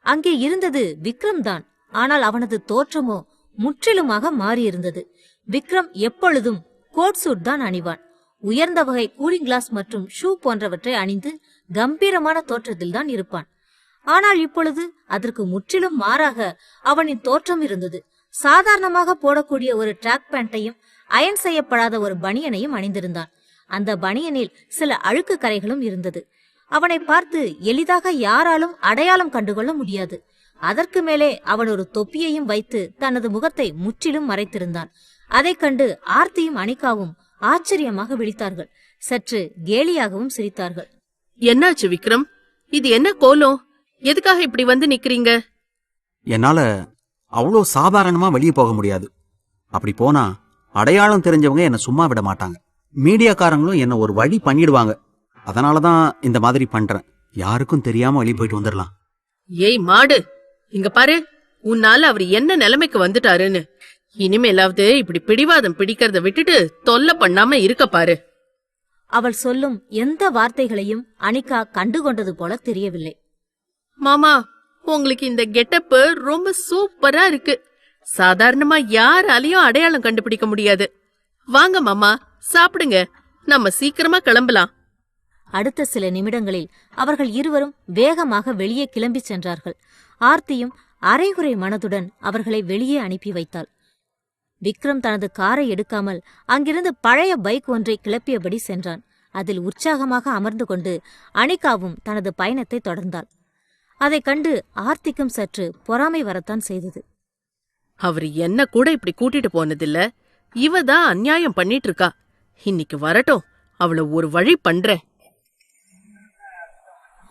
அங்கே இருந்தது விக்ரம் தான். ஆனால் அவனது தோற்றமோ முற்றிலுமாக மாறியிருந்தது. விக்ரம் எப்பொழுதும் கோட் சூட் தான் அணிவான். உயர்ந்த வகை கூலிங் கிளாஸ் மற்றும் ஷூ போன்றவற்றை அணிந்து கம்பீரமான தோற்றத்தில் தான் இருப்பான். ஆனால் இப்பொழுது அதற்கு முற்றிலும் மாறாக அவனின் தோற்றம் இருந்தது. சாதாரணமாக போடக்கூடிய ஒரு ட்ராக் பேண்டையும் அயன் செய்யப்படாத ஒரு பனியனையும் அணிந்திருந்தான். அந்த பனியனில் சில அழுக்கு கரைகளும் இருந்தது. அவனை பார்த்து எளிதாக யாராலும் அடையாளம் கண்டுகொள்ள முடியாது. அதற்கு மேலே அவன் ஒரு தொப்பியையும் வைத்து தனது முகத்தை முற்றிலும் மறைத்திருந்தான். அதைக் கண்டு ஆர்த்தியும் அனிகாவும் ஆச்சரியமாக விழித்தார்கள். சற்று கேலியாகவும் சிரித்தார்கள். என்னாச்சு விக்ரம்? இது என்ன கோலம்? எதுக்காக இப்படி வந்து நிக்கிறீங்க? என்னால அவ்வளோ சாதாரணமா வெளியே போக முடியாது. அப்படி போனா அடையாளம் தெரிஞ்சவங்க என்ன சும்மா விட மாட்டாங்க. மீடியாக்காரங்களும் என்ன ஒரு வழி பண்ணிடுவாங்க. அதனாலதான் இந்த மாதிரி பண்றேன். யாருக்கும் தெரியாம வெளியே போயிட்டு வந்துடலாம். ஏய் மாடு, இங்க பாரு. உன்னால அவர் என்ன நிலைமைக்கு வந்துட்டாருன்னு. இனிமேலாவது இப்படி பிடிவாதம் பிடிக்கிறத விட்டுட்டு தொல்லை பண்ணாம இருக்க பாரு. அவள் சொல்லும் எந்த வார்த்தைகளையும் அனிகா கண்டுகொண்டது போல தெரியவில்லை. மாமா, உங்களுக்கு இந்த கெட்டப் ரொம்ப சூப்பரா இருக்கு. சாதாரணமா யாராலையும் அடையாளம் கண்டுபிடிக்க முடியாது. வாங்க மாமா, சாப்பிடுங்க. நம்ம சீக்கிரமா கிளம்பலாம். அடுத்த சில நிமிடங்களில் அவர்கள் இருவரும் வேகமாக வெளியே கிளம்பி சென்றார்கள். ஆர்த்தியும் அரைகுறை மனதுடன் அவர்களை வெளியே அனுப்பி வைத்தாள். விக்ரம் தனது காரை எடுக்காமல் அங்கிருந்து பழைய பைக் ஒன்றை கிளப்பியபடி சென்றான். அதில் உற்சாகமாக அமர்ந்து கொண்டு அனிகாவும் தனது பயணத்தை தொடர்ந்தாள். அதைக் கண்டு ஆர்த்திக்கும் சற்று பொறாமை வரத்தான் செய்தது. அவர் என்ன கூட இப்படி கூட்டிட்டு போனதில்ல. இவ தான் அநியாயம் பண்ணிட்டு இருக்கா. இன்னைக்கு வரட்டும், அவளை ஒரு வழி பண்றேன்.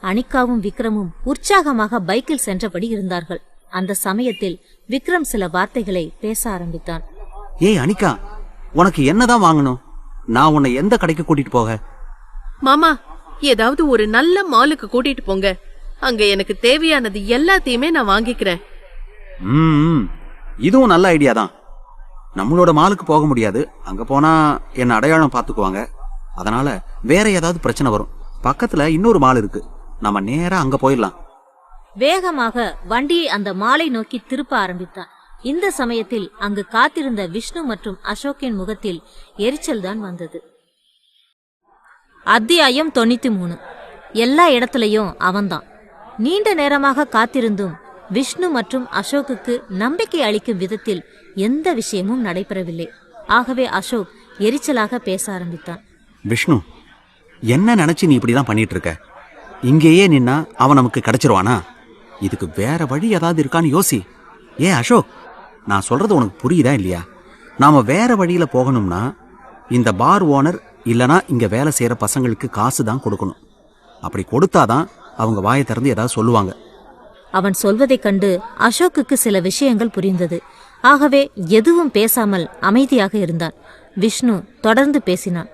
அனிகாவும் விக்ரமும் உற்சாகமாக பைக்கில் சென்றபடி இருந்தார்கள். அந்த சமயத்தில் விக்ரம் சில வார்த்தைகளை பேச ஆரம்பித்தான். ஏய் அனிகா, உனக்கு என்னதான் வாங்கணும்? நான் உன்னை எந்த கடைக்கு கூட்டிட்டு போக? மாமா, ஏதாவது ஒரு நல்ல மாலுக்கு கூட்டிட்டு போங்க. அங்க எனக்கு தேவையானது எல்லாத்தையுமே நான் வாங்கிக்கிறேன். இதுவும் நல்ல ஐடியா தான். நம்மளோட மாலுக்கு போக முடியாது. அங்க போனா என்ன அடையாளம் பாத்துக்குவாங்க. அதனால வேற ஏதாவது பிரச்சனை வரும். பக்கத்துல இன்னொரு மால் இருக்கு, நம்ம நேரா அங்க போயிடலாம். வேகமாக வண்டியை அந்த மாலை நோக்கி திருப்ப ஆரம்பித்தான். இந்த சமயத்தில் அங்கு காத்திருந்த விஷ்ணு மற்றும் அசோக்கின் முகத்தில் எரிச்சல் தான் வந்தது. அத்தியாயம் 93. எல்லா இடத்துலயும் அவன்தான். நீண்ட நேரமாக காத்திருந்தும் விஷ்ணு மற்றும் அசோக்குக்கு நம்பிக்கை அளிக்கும் விதத்தில் எந்த விஷயமும் நடைபெறவில்லை. ஆகவே அசோக் எரிச்சலாக பேச ஆரம்பித்தான். விஷ்ணு, என்ன நினைச்சு நீ இப்படிதான் பண்ணிட்டு இருக்க? இங்கேயே நின்னா அவன் நமக்கு கிடைச்சிருவானா? இதுக்கு வேற வழி ஏதாவது இருக்கான்னு யோசி. அசோக், நான் சொல்றது உனக்கு புரியுதா இல்லையா? நாம வேற வழியில போகணும்னா இந்த பார் ஓனர் இல்லனா இங்க வேலை செய்யற பசங்களுக்கு காசு தான் கொடுக்கணும். அப்படி கொடுத்தாதான் அவங்க வாயை திறந்து ஏதாவது சொல்லுவாங்க. அவன் சொல்வதைக் கண்டு அசோக்குக்கு சில விஷயங்கள் புரிந்தது. ஆகவே எதுவும் பேசாமல் அமைதியாக இருந்தான். விஷ்ணு தொடர்ந்து பேசினான்.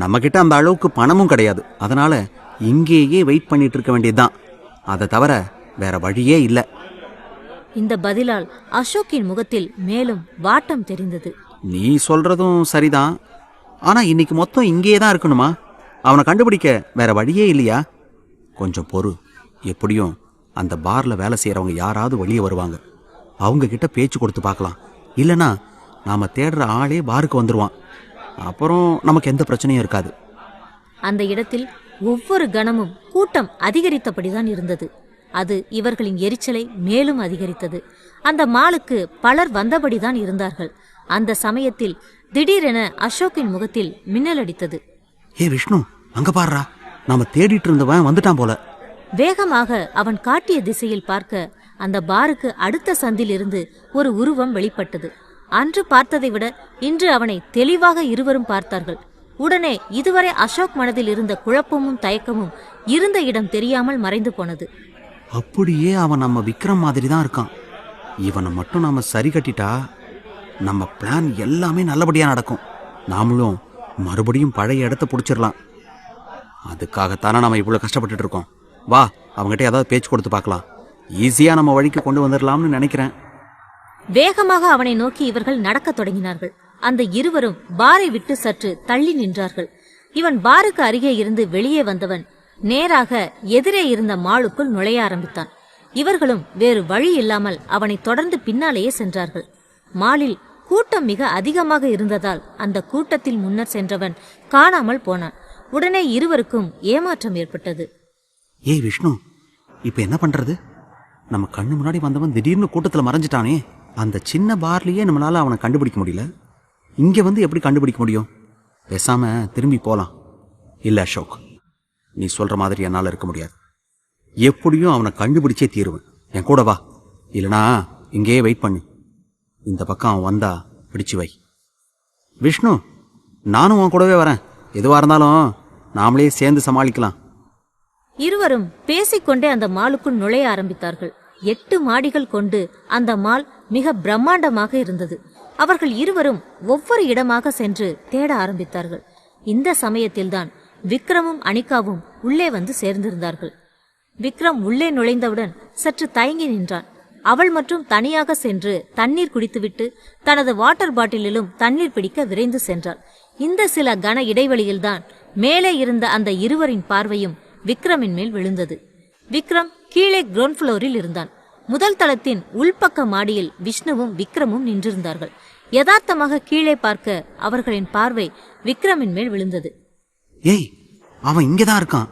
நம்ம கிட்ட அந்த அளவுக்கு பணமும் கிடையாது. அதனால இங்கேயே வெயிட் பண்ணிட்டு இருக்க வேண்டியதுதான். அதை தவிர வேற வழியே இல்லை. இந்த பதிலால் அசோக்கின் முகத்தில் மேலும் வாட்டம் தெரிந்தது. நீ சொல்றதும் சரிதான். ஆனா இன்னைக்கு மொத்தம் இங்கேயே தான் இருக்கணுமா? அவனை கண்டுபிடிக்க வேற வழியே இல்லையா? கொஞ்சம் பொறு. எப்படியும் அந்த பார்ல வேலை செய்யறவங்க யாராவது வெளியே வருவாங்க. அவங்க கிட்ட பேச்சு கொடுத்து பார்க்கலாம். இல்லனா நாம தேடுற ஆளே பாருக்கு வந்துருவான். அப்புறம் நமக்கு எந்த பிரச்சனையும் இருக்காது. அந்த இடத்தில் ஒவ்வொரு கணமும் கூட்டம் அதிகரித்தபடிதான் இருந்தது. அது இவர்களின் எரிச்சலை மேலும் அதிகரித்தது. அந்த மாலுக்கு பலர் வந்தபடிதான் இருந்தார்கள். அந்த சமயத்தில் திடீரென அசோக்கின் முகத்தில் மின்னல் அடித்தது. விஷ்ணு, அங்க பாருடா, நாம தேடிட்டு இருந்தவன் வந்துட்டான் போல. வேகமாக அவன் காட்டிய திசையில் பார்க்க அந்த பாருக்கு அடுத்த சந்தில் இருந்து ஒரு உருவம் வெளிப்பட்டது. அன்று பார்த்ததை விட இன்று அவனை தெளிவாக இருவரும் பார்த்தார்கள். உடனே இதுவரை அசோக் மனதில் இருந்த குழப்பமும் தயக்கமும் இருந்த இடம் தெரியாமல் மறைந்து போனது. அப்படியே அவன் நம்ம விக்ரம் மாதிரி தான் இருக்கான். இவனை மட்டும் நாம சரி கட்டிட்டா நம்ம பிளான் எல்லாமே நல்லபடியா நடக்கும். நாமளும் மறுபடியும் பழைய இடத்த பிடிச்சிடலாம். அதுக்காகத்தானே நம்ம இவ்வளவு கஷ்டப்பட்டுட்டு இருக்கோம். வா, அவங்ககிட்ட ஏதாவது பேச்சு கொடுத்து பார்க்கலாம். ஈஸியா நம்ம வழிக்கு கொண்டு வந்துடலாம்னு நினைக்கிறேன். வேகமாக அவனை நோக்கி இவர்கள் நடக்கத் தொடங்கினார்கள். அந்த இருவரும் பாரை விட்டு சற்று தள்ளி நின்றார்கள். இவன் பாருக்கு அருகே இருந்து வெளியே வந்தவன் நேராக எதிரே இருந்த மாலுக்குள் நுழைய ஆரம்பித்தான். இவர்களும் வேறு வழி இல்லாமல் அவனை தொடர்ந்து பின்னாலேயே சென்றார்கள். மாலில் கூட்டம் மிக அதிகமாக இருந்ததால் அந்த கூட்டத்தில் முன்னர் சென்றவன் காணாமல் போனான். உடனே இருவருக்கும் ஏமாற்றம் ஏற்பட்டது. விஷ்ணு, இப்ப என்ன பண்றது? நம்ம கண்ணு முன்னாடி வந்தவன் திடீர்னு கூட்டத்துல மறைஞ்சிட்டானே. அந்த சின்ன பார்லயே நம்மளால அவனை கண்டுபிடிக்க முடியல. இங்க வந்து எப்படி கண்டுபிடிக்க முடியும்? பேசாம திரும்பி போலாம். இல்ல அசோக், நீ சொல்ற மாதிரி என்னால இருக்க முடியாது. எப்படியும் அவனை கண்டுபிடிச்சே தீருவேன். என் கூட வா. இல்லனா இங்கேயே வெயிட் பண்ணு. இந்த பக்கம் அவன் வந்தா பிடிச்சு வை. விஷ்ணு, நானும் உன் கூடவே வரேன். எதுவா இருந்தாலும் நாமளே சேர்ந்து சமாளிக்கலாம். இருவரும் பேசிக்கொண்டே அந்த மாலுக்குள் நுழைய ஆரம்பித்தார்கள். 8 மாடிகள் கொண்டு அந்த மால் மிக பிரம்மாண்டமாக இருந்தது. அவர்கள் இருவரும் ஒவ்வொரு இடமாக சென்று தேட ஆரம்பித்தார்கள். இந்த சமயத்தில்தான் விக்ரமும் அனிகாவும் உள்ளே வந்து சேர்ந்திருந்தார்கள். விக்ரம் உள்ளே நுழைந்தவுடன் சற்று தயங்கி நின்றான். அவள் மட்டும் தனியாக சென்று தண்ணீர் குடித்துவிட்டு தனது வாட்டர் பாட்டிலிலும் தண்ணீர் பிடிக்க விரைந்து சென்றாள். இந்த சில கன இடைவெளியில்தான் மேலே இருந்த அந்த இருவரின் பார்வையும் விக்ரமின் மேல் விழுந்தது. விக்ரம் கீழே கிரவுண்ட் ஃப்ளோரில் இருந்தான். முதல் தளத்தின் உள்பக்க மாடியில் விஷ்ணுவும் விக்ரமும் நின்றிருந்தார்கள். யதார்த்தமாக கீழே பார்க்க அவர்களின் பார்வை விக்ரமின் மேல் விழுந்தது. அவன் இங்கதான் இருக்கான்.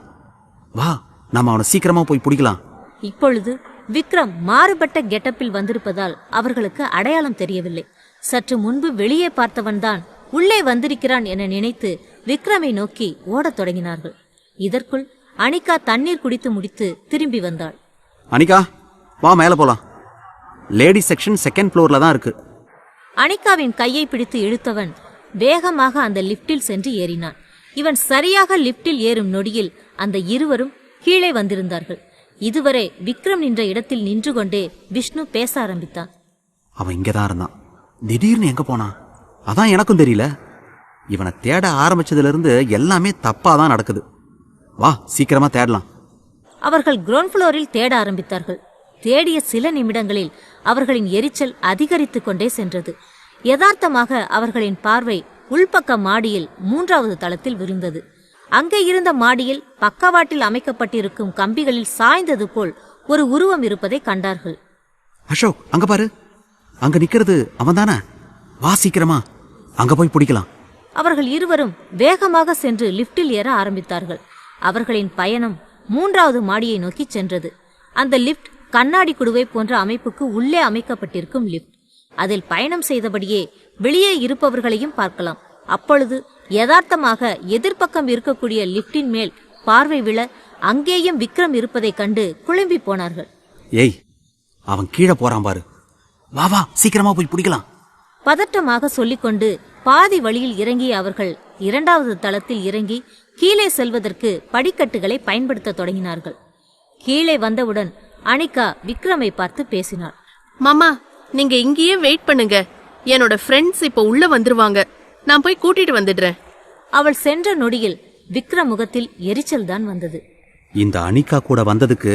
வா, நாம அவனை சீக்கிரமா போய் பிடிக்கலாம். இப்பொழுது விக்ரம் மாறுபட்ட கெட்டப்பில் வந்திருப்பதால் அவர்களுக்கு அடையாளம் தெரியவில்லை. சற்று முன்பு வெளியே பார்த்தவன்தான் உள்ளே வந்திருக்கிறான் என நினைத்து விக்ரமை நோக்கி ஓடத் தொடங்கினார்கள். இதற்குள் அனிகா தண்ணீர் குடித்து முடித்து திரும்பி வந்தாள். அனிகா, வா, மேல போலாம். லேடி செக்ஷன் 2nd ஃப்ளோர்ல தான் இருக்கு. அனிகாவின் கையை பிடித்து இழுத்தவன் வேகமாக அந்த லிப்டில் சென்று ஏறினான். இவன் சரியாக லிப்டில் ஏறும் நொடியில் அந்த இருவரும் கீழே வந்திருந்தார்கள். இதுவரை விக்ரம் நின்ற இடத்தில் நின்று கொண்டே விஷ்ணு பேச ஆரம்பித்தான். அவன் இங்கதான் இருந்தான். திடீர்னு எங்க போனான்? அதான் எனக்கும் தெரியல. இவனை தேட ஆரம்பிச்சதுல இருந்து எல்லாமே தப்பா தான் நடக்குது. வா, சீக்கிரமா தேடலாம். அவர்கள் கிரவுண்ட் ஃப்ளோரில் தேட ஆரம்பித்தார்கள். தேடிய சில நிமிடங்களில் அவர்களின் எரிச்சல் அதிகரித்துக் கொண்டே சென்றது. யதார்த்தமாக அவர்களின் பார்வை உள்பக்க மாடியில் 3வது தளத்தில் விழுந்தது. அங்கே இருந்த மாடியில் பக்கவாட்டில் அமைக்கப்பட்டிருக்கும் கம்பிகளில் சாய்ந்தது போல் ஒரு உருவம் இருப்பதை கண்டார்கள். அசோக், அங்க பாரு. அங்க நிக்கிறது அவன் தானே? வா, சீக்கிரமா அங்க போய் பிடிக்கலாம். அவர்கள் இருவரும் வேகமாக சென்று லிப்டில் ஏற ஆரம்பித்தார்கள். அவர்களின் பயணம் 3வது மாடியை நோக்கி சென்றது. அந்த லிப்ட் கண்ணாடி குடுவை போன்ற அமைப்புக்கு உள்ளே அமைக்கப்பட்டிருக்கும் லிப்ட். அதில் பயணம் செய்தபடியே வெளியே இருப்பவர்களையும் பார்க்கலாம். அப்பொழுது யதார்த்தமாக எதிர்ப்பக்கம் இருக்கக்கூடிய லிப்டின் மேல் பார்வை விழ அங்கேயும் விக்ரம் இருப்பதைக் கண்டு குழம்பி போனார்கள். ஏய், அவன் கீழே போறான் பாரு, வா வா சீக்கிரமா போய் பிடிக்கலாம். பதட்டமாக சொல்லிக்கொண்டு பாதி வழியில் இறங்கிய அவர்கள் 2வது தளத்தில் இறங்கி கீழே செல்வதற்கு படிக்கட்டுகளை பயன்படுத்த தொடங்கினார்கள். கீழே வந்தவுடன் அனிகா விக்ரமை பார்த்து பேசினாள். மாமா, நீங்க இங்கேயே வெயிட் பண்ணுங்க. என்னோட ஃப்ரெண்ட்ஸ் இப்ப உள்ள வந்துருவாங்க. நான் போய் கூட்டிட்டு வந்துடுறேன். அவள் சென்ற நொடியில் விக்ரம் முகத்தில் எரிச்சல் தான் வந்தது. இந்த அனிகா கூட வந்ததுக்கு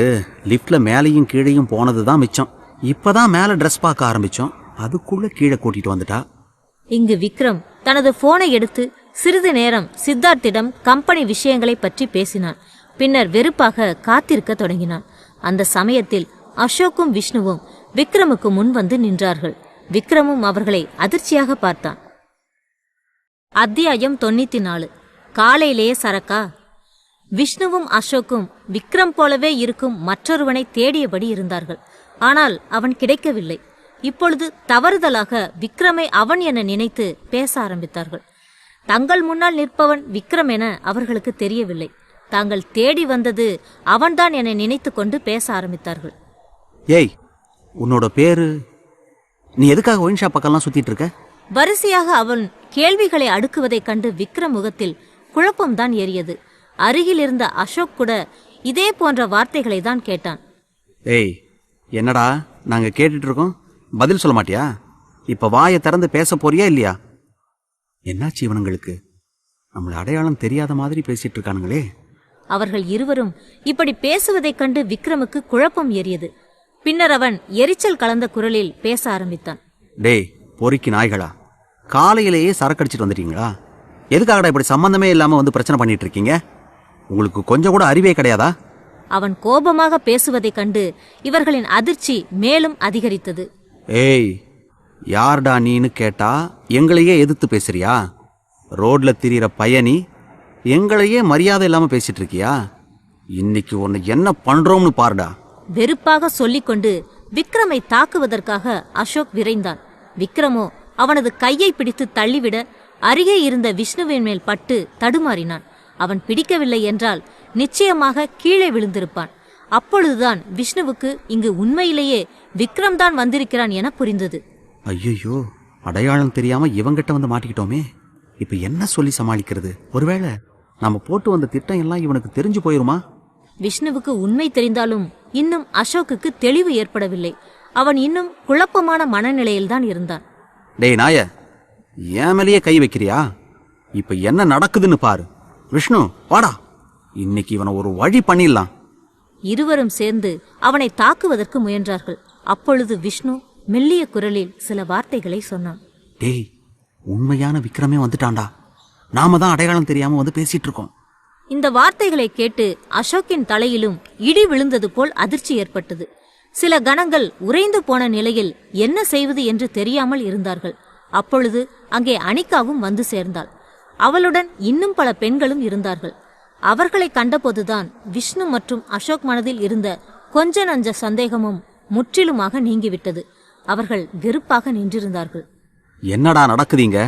லிப்ட்ல மேலையும் கீழையும் போனதுதான் மிச்சம். இப்பதான் மேல ட்ரெஸ் பார்க்க ஆரம்பிச்சோம், அதுக்குள்ள கீழே கூட்டிட்டு வந்துட்டா. இங்கு விக்ரம் தனது போனை எடுத்து சிறிது நேரம் சித்தார்த்திடம் கம்பெனி விஷயங்களை பற்றி பேசினான். பின்னர் வெறுப்பாக காத்திருக்க தொடங்கினான். அந்த சமயத்தில் அசோக்கும் விஷ்ணுவும் விக்ரமுக்கு முன் வந்து நின்றார்கள். விக்ரமும் அவர்களை அதிர்ச்சியாக பார்த்தான். அத்தியாயம் 94. காலையிலேயே சரக்கா? விஷ்ணுவும் அசோக்கும் விக்ரம் போலவே இருக்கும் மற்றொருவனை தேடியபடி இருந்தார்கள். ஆனால் அவன் கிடைக்கவில்லை. இப்பொழுது தவறுதலாக விக்ரமை அவன் என நினைத்து பேச ஆரம்பித்தார்கள். தங்கள் முன்னால் நிற்பவன் விக்ரம் என அவர்களுக்கு தெரியவில்லை. தாங்கள் தேடி வந்தது அவன்தான் என நினைத்து கொண்டு பேச ஆரம்பித்தார்கள். ஏய், உன்னோட பேரு? நீ எதுக்காக ஒயின் ஷாப் பக்கம்லாம் சுத்திட்டு இருக்க? வரிசையாக அவன் கேள்விகளை அடுக்குவதைக் கண்டு விக்ரம் முகத்தில் குழப்பம்தான் ஏறியது. அருகில் இருந்த அசோக் கூட இதே போன்ற வார்த்தைகளை தான் கேட்டான். ஏய், என்னடா நாங்க கேட்டுட்டு இருக்கோம், பதில் சொல்ல மாட்டியா? இப்ப வாயை திறந்து பேச போறியா இல்லையா? என்னாச்சு இவனுங்களுக்கு? நம்மள அடையாளம் தெரியாத மாதிரி பேசிட்டு இருக்கானுங்களே. அவர்கள் இருவரும் இப்படி பேசுவதைக் கண்டு விக்ரமுக்கு குழப்பம் ஏறியது. பின்னர் அவன் எரிச்சல் கலந்த குரலில் பேச ஆரம்பித்தான். டேய் பொறுக்கி நாய்களா, காலையிலேயே சரக்கடிச்சிட்டு வந்துட்டீங்களா? எதுக்காகடா இப்படி சம்பந்தமே இல்லாம வந்து பிரச்சனை பண்ணிட்டு இருக்கீங்க? உங்களுக்கு கொஞ்சம் கூட அறிவே கிடையாதா? அவன் கோபமாக பேசுவதைக் கண்டு இவர்களின் அதிர்ச்சி மேலும் அதிகரித்தது. ஏய், யார்டா நீன்னு கேட்டா எங்களையே எதிர்த்து பேசுறியா? ரோட்ல திரியிற பயணி எங்களையே மரியாதை இல்லாம பேசிட்டு இருக்கியா? இன்னைக்கு உன்னை என்ன பண்றோம்னு பாருடா. வெறுப்பாக சொல்லிக்கொண்டு விக்ரமை தாக்குவதற்காக அசோக் விரைந்தான். விக்ரமோ அவனது கையை பிடித்து தள்ளிவிட அருகே இருந்த விஷ்ணுவின் மேல் பட்டு தடுமாறினான். அவன் பிடிக்கவில்லை என்றால் நிச்சயமாக கீழே விழுந்திருப்பான். அப்பொழுதுதான் விஷ்ணுவுக்கு இங்கு உண்மையிலேயே விக்ரம் தான் வந்திருக்கிறான் என புரிந்தது. ஐயோ, அடையாளம் தெரியாம இவங்கிட்ட வந்து மாட்டிக்கிட்டோமே. இப்ப என்ன சொல்லி சமாளிக்கிறது? ஒருவேளை நாம போட்டு வந்த திட்டம் எல்லாம் இவனுக்கு தெரிஞ்சு போயிருமா? விஷ்ணுவுக்கு உண்மை தெரிந்தாலும் இன்னும் அசோக்குக்கு தெளிவு ஏற்படவில்லை. அவன் இன்னும் குழப்பமான மனநிலையில்தான் இருந்தான். டேய் நாய, ஏன் மேலேயே கை வைக்கிறியா? இப்ப என்ன நடக்குதுன்னு பாரு. விஷ்ணு வாடா, இன்னைக்கு இவனை ஒரு வழி பண்ணிடலாம். இருவரும் சேர்ந்து அவனை தாக்குவதற்கு முயன்றார்கள். அப்பொழுது விஷ்ணு மெல்லிய குரலில் சில வார்த்தைகளை சொன்னான். டேய், உண்மையான விக்ரமே வந்துட்டான்டா. நாம தான் அடையாளம் தெரியாம வந்து பேசிட்டு இருக்கோம். இந்த வார்த்தைகளை கேட்டு அசோக்கின் தலையிலும் இடி விழுந்தது போல் அதிர்ச்சி ஏற்பட்டது. சில கணங்கள் உறைந்து போன நிலையில் என்ன செய்வது என்று தெரியாமல் இருந்தார்கள். அப்பொழுது அங்கே அனிகாவும் வந்து சேர்ந்தாள். அவளுடன் இன்னும் பல பெண்களும் இருந்தார்கள். அவர்களை கண்டபோதுதான் விஷ்ணு மற்றும் அசோக் மனதில் இருந்த கொஞ்ச நஞ்ச சந்தேகமும் முற்றிலுமாக நீங்கிவிட்டது. அவர்கள் வெறுப்பாக நின்றிருந்தார்கள். என்னடா நடக்குதுங்க?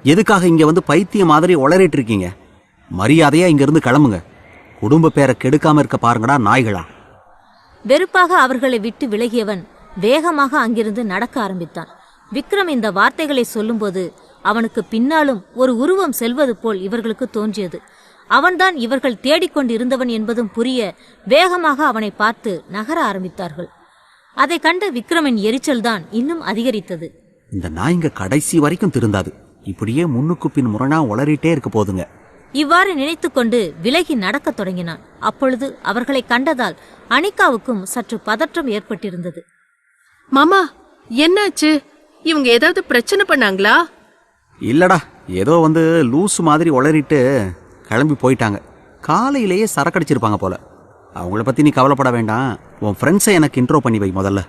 எதுக்காக இங்க வந்து பைத்தியம் மாதிரி உளறிட்டு இருக்கீங்க? மரியாதையா இங்க இருந்து கிளம்புங்க. குடும்ப பேரை கெடுக்காம இருக்க பாருங்கடா நாய்களா. வெறுப்பாக அவர்களை விட்டு விலகியவன் வேகமாக அங்கிருந்து நடக்க ஆரம்பித்தான். விக்ரம் இந்த வார்த்தைகளை சொல்லும்போது அவனுக்கு பின்னாலும் ஒரு உருவம் செல்வது போல் இவர்களுக்கு தோன்றியது. அவன்தான் இவர்கள் தேடிக்கொண்டிருந்தவன் என்பதும் புரிய வேகமாக அவனை பார்த்து நகர ஆரம்பித்தார்கள். அதை கண்ட விக்ரமின் எரிச்சல்தான் இன்னும் அதிகரித்தது. இந்த நாய்ங்க கடைசி வரைக்கும் திருந்தாது. இப்படியே முன்னுக்கு பின் முரணா உளறிட்டே இருக்க போதுங்க. இவ்வாறு நினைத்துக்கொண்டு விலகி நடக்கத் தொடங்கினான். அப்பொழுது அவர்களை கண்டதால் அனிகாவுக்கும் சற்று பதற்றம் ஏற்பட்டிருந்தது. மாமா, என்னாச்சு? இவங்க ஏதாவது பிரச்சனை பண்ணாங்களா? இல்லடா, ஏதோ வந்து லூசு மாதிரி உளறிட்டு கிளம்பி போயிட்டாங்க. காலையிலேயே சரக்கடிச்சிருப்பாங்க போல. அவங்கள பத்தி நீ கவலைப்பட வேண்டாம். உன் ஃப்ரெண்ட்ஸை எனக்கு இன்ட்ரோ பண்ணி வை முதல்ல.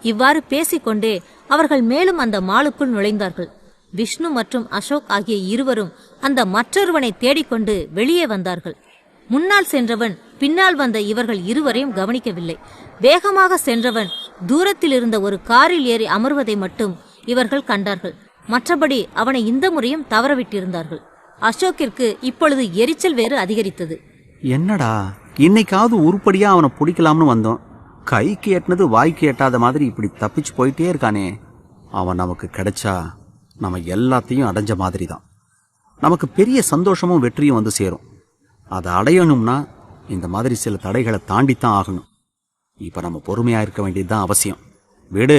இவ்வாறு பேசிக்கொண்டே அவர்கள் மேலும் அந்த மாலுக்குள் நுழைந்தார்கள். விஷ்ணு மற்றும் அசோக் ஆகிய இருவரும் அந்த மற்றொருவனை தேடிக்கொண்டு வெளியே வந்தார்கள். முன்னால் சென்றவன் பின்னால் வந்த இவர்கள் இருவரையும் கவனிக்கவில்லை. வேகமாக சென்றவன் தூரத்தில் இருந்த ஒரு காரில் ஏறி அமர்வதை மட்டும் இவர்கள் கண்டார்கள். மற்றபடி அவனை இந்த முறையும் தவறவிட்டிருந்தார்கள். அசோக்கிற்கு இப்பொழுது எரிச்சல் வேறு அதிகரித்தது. என்னடா, இன்னைக்காவது உருப்படியா அவனை பிடிக்கலாம்னு வந்தோம். கைக்கு எட்டினது வாய்க்கு எட்டாத மாதிரி இப்படி தப்பிச்சு போயிட்டே இருக்கானே. அவன் நமக்கு கிடைச்சா நம்ம எல்லாத்தையும் அடைஞ்ச மாதிரி தான். நமக்கு பெரிய சந்தோஷமும் வெற்றியும் வந்து சேரும். அதை அடையணும்னா இந்த மாதிரி சில தடைகளை தாண்டித்தான் ஆகணும். இப்ப நம்ம பொறுமையா இருக்க வேண்டியதுதான் அவசியம். வீடு,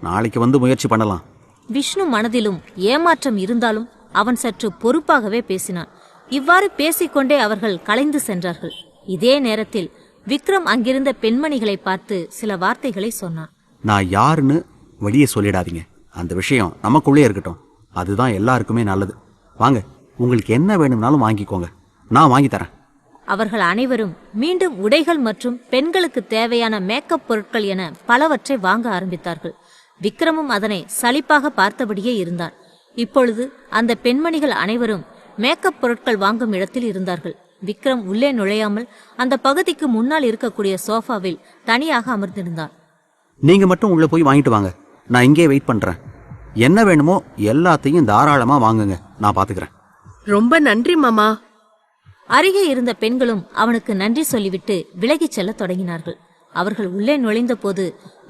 நாளைக்கு வந்து முயற்சி பண்ணலாம். விஷ்ணு மனதிலும் ஏமாற்றம் இருந்தாலும் அவன் சற்று பொறுப்பாகவே பேசினான். இவ்வாறு பேசிக்கொண்டே அவர்கள் கலைந்து சென்றார்கள். இதே நேரத்தில் விக்ரம் அங்கிருந்த பெண்மணிகளை பார்த்து சில வார்த்தைகளை சொன்னான். நான் யாருன்னு வெளியே சொல்லிடாதீங்க. அந்த விஷயம் நமக்குள்ளே இருக்கட்டும். அதுதான் எல்லாருக்குமே நல்லது. வாங்க, உங்களுக்கு என்ன வேணும்னாலும் வாங்கிக்கோங்க, நான் வாங்கி தரேன். அவர்கள் அனைவரும் மீண்டும் உடைகள் மற்றும் பெண்களுக்கு தேவையான மேக்கப் பொருட்கள் என பலவற்றை வாங்க ஆரம்பித்தார்கள். விக்ரமும் அதனை சலிப்பாக பார்த்தபடியே இருந்தான். இப்பொழுது அந்த பெண்மணிகள் அனைவரும் மேக்கப் பொருட்கள் வாங்கும் இடத்தில் இருந்தார்கள். விக்ரம் உள்ளே நுழையாமல் அந்த பகுதிக்கு முன்னால் இருக்கக்கூடிய சோஃபாவில் தனியாக அமர்ந்திருந்தான். நீங்க மட்டும் உள்ள போய் வாங்கிட்டு வாங்க, நான் இங்கே வெயிட் பண்றேன். என்ன வேணுமோ எல்லாத்தையும் தாராளமா வாங்குங்க, நான் பாத்துக்கிறேன். ரொம்ப நன்றி மாமா. அருகே இருந்த பெண்களும் அவனுக்கு நன்றி சொல்லிவிட்டு விலகிச் செல்ல தொடங்கினார்கள். அவர்கள் உள்ளே நுழைந்த போது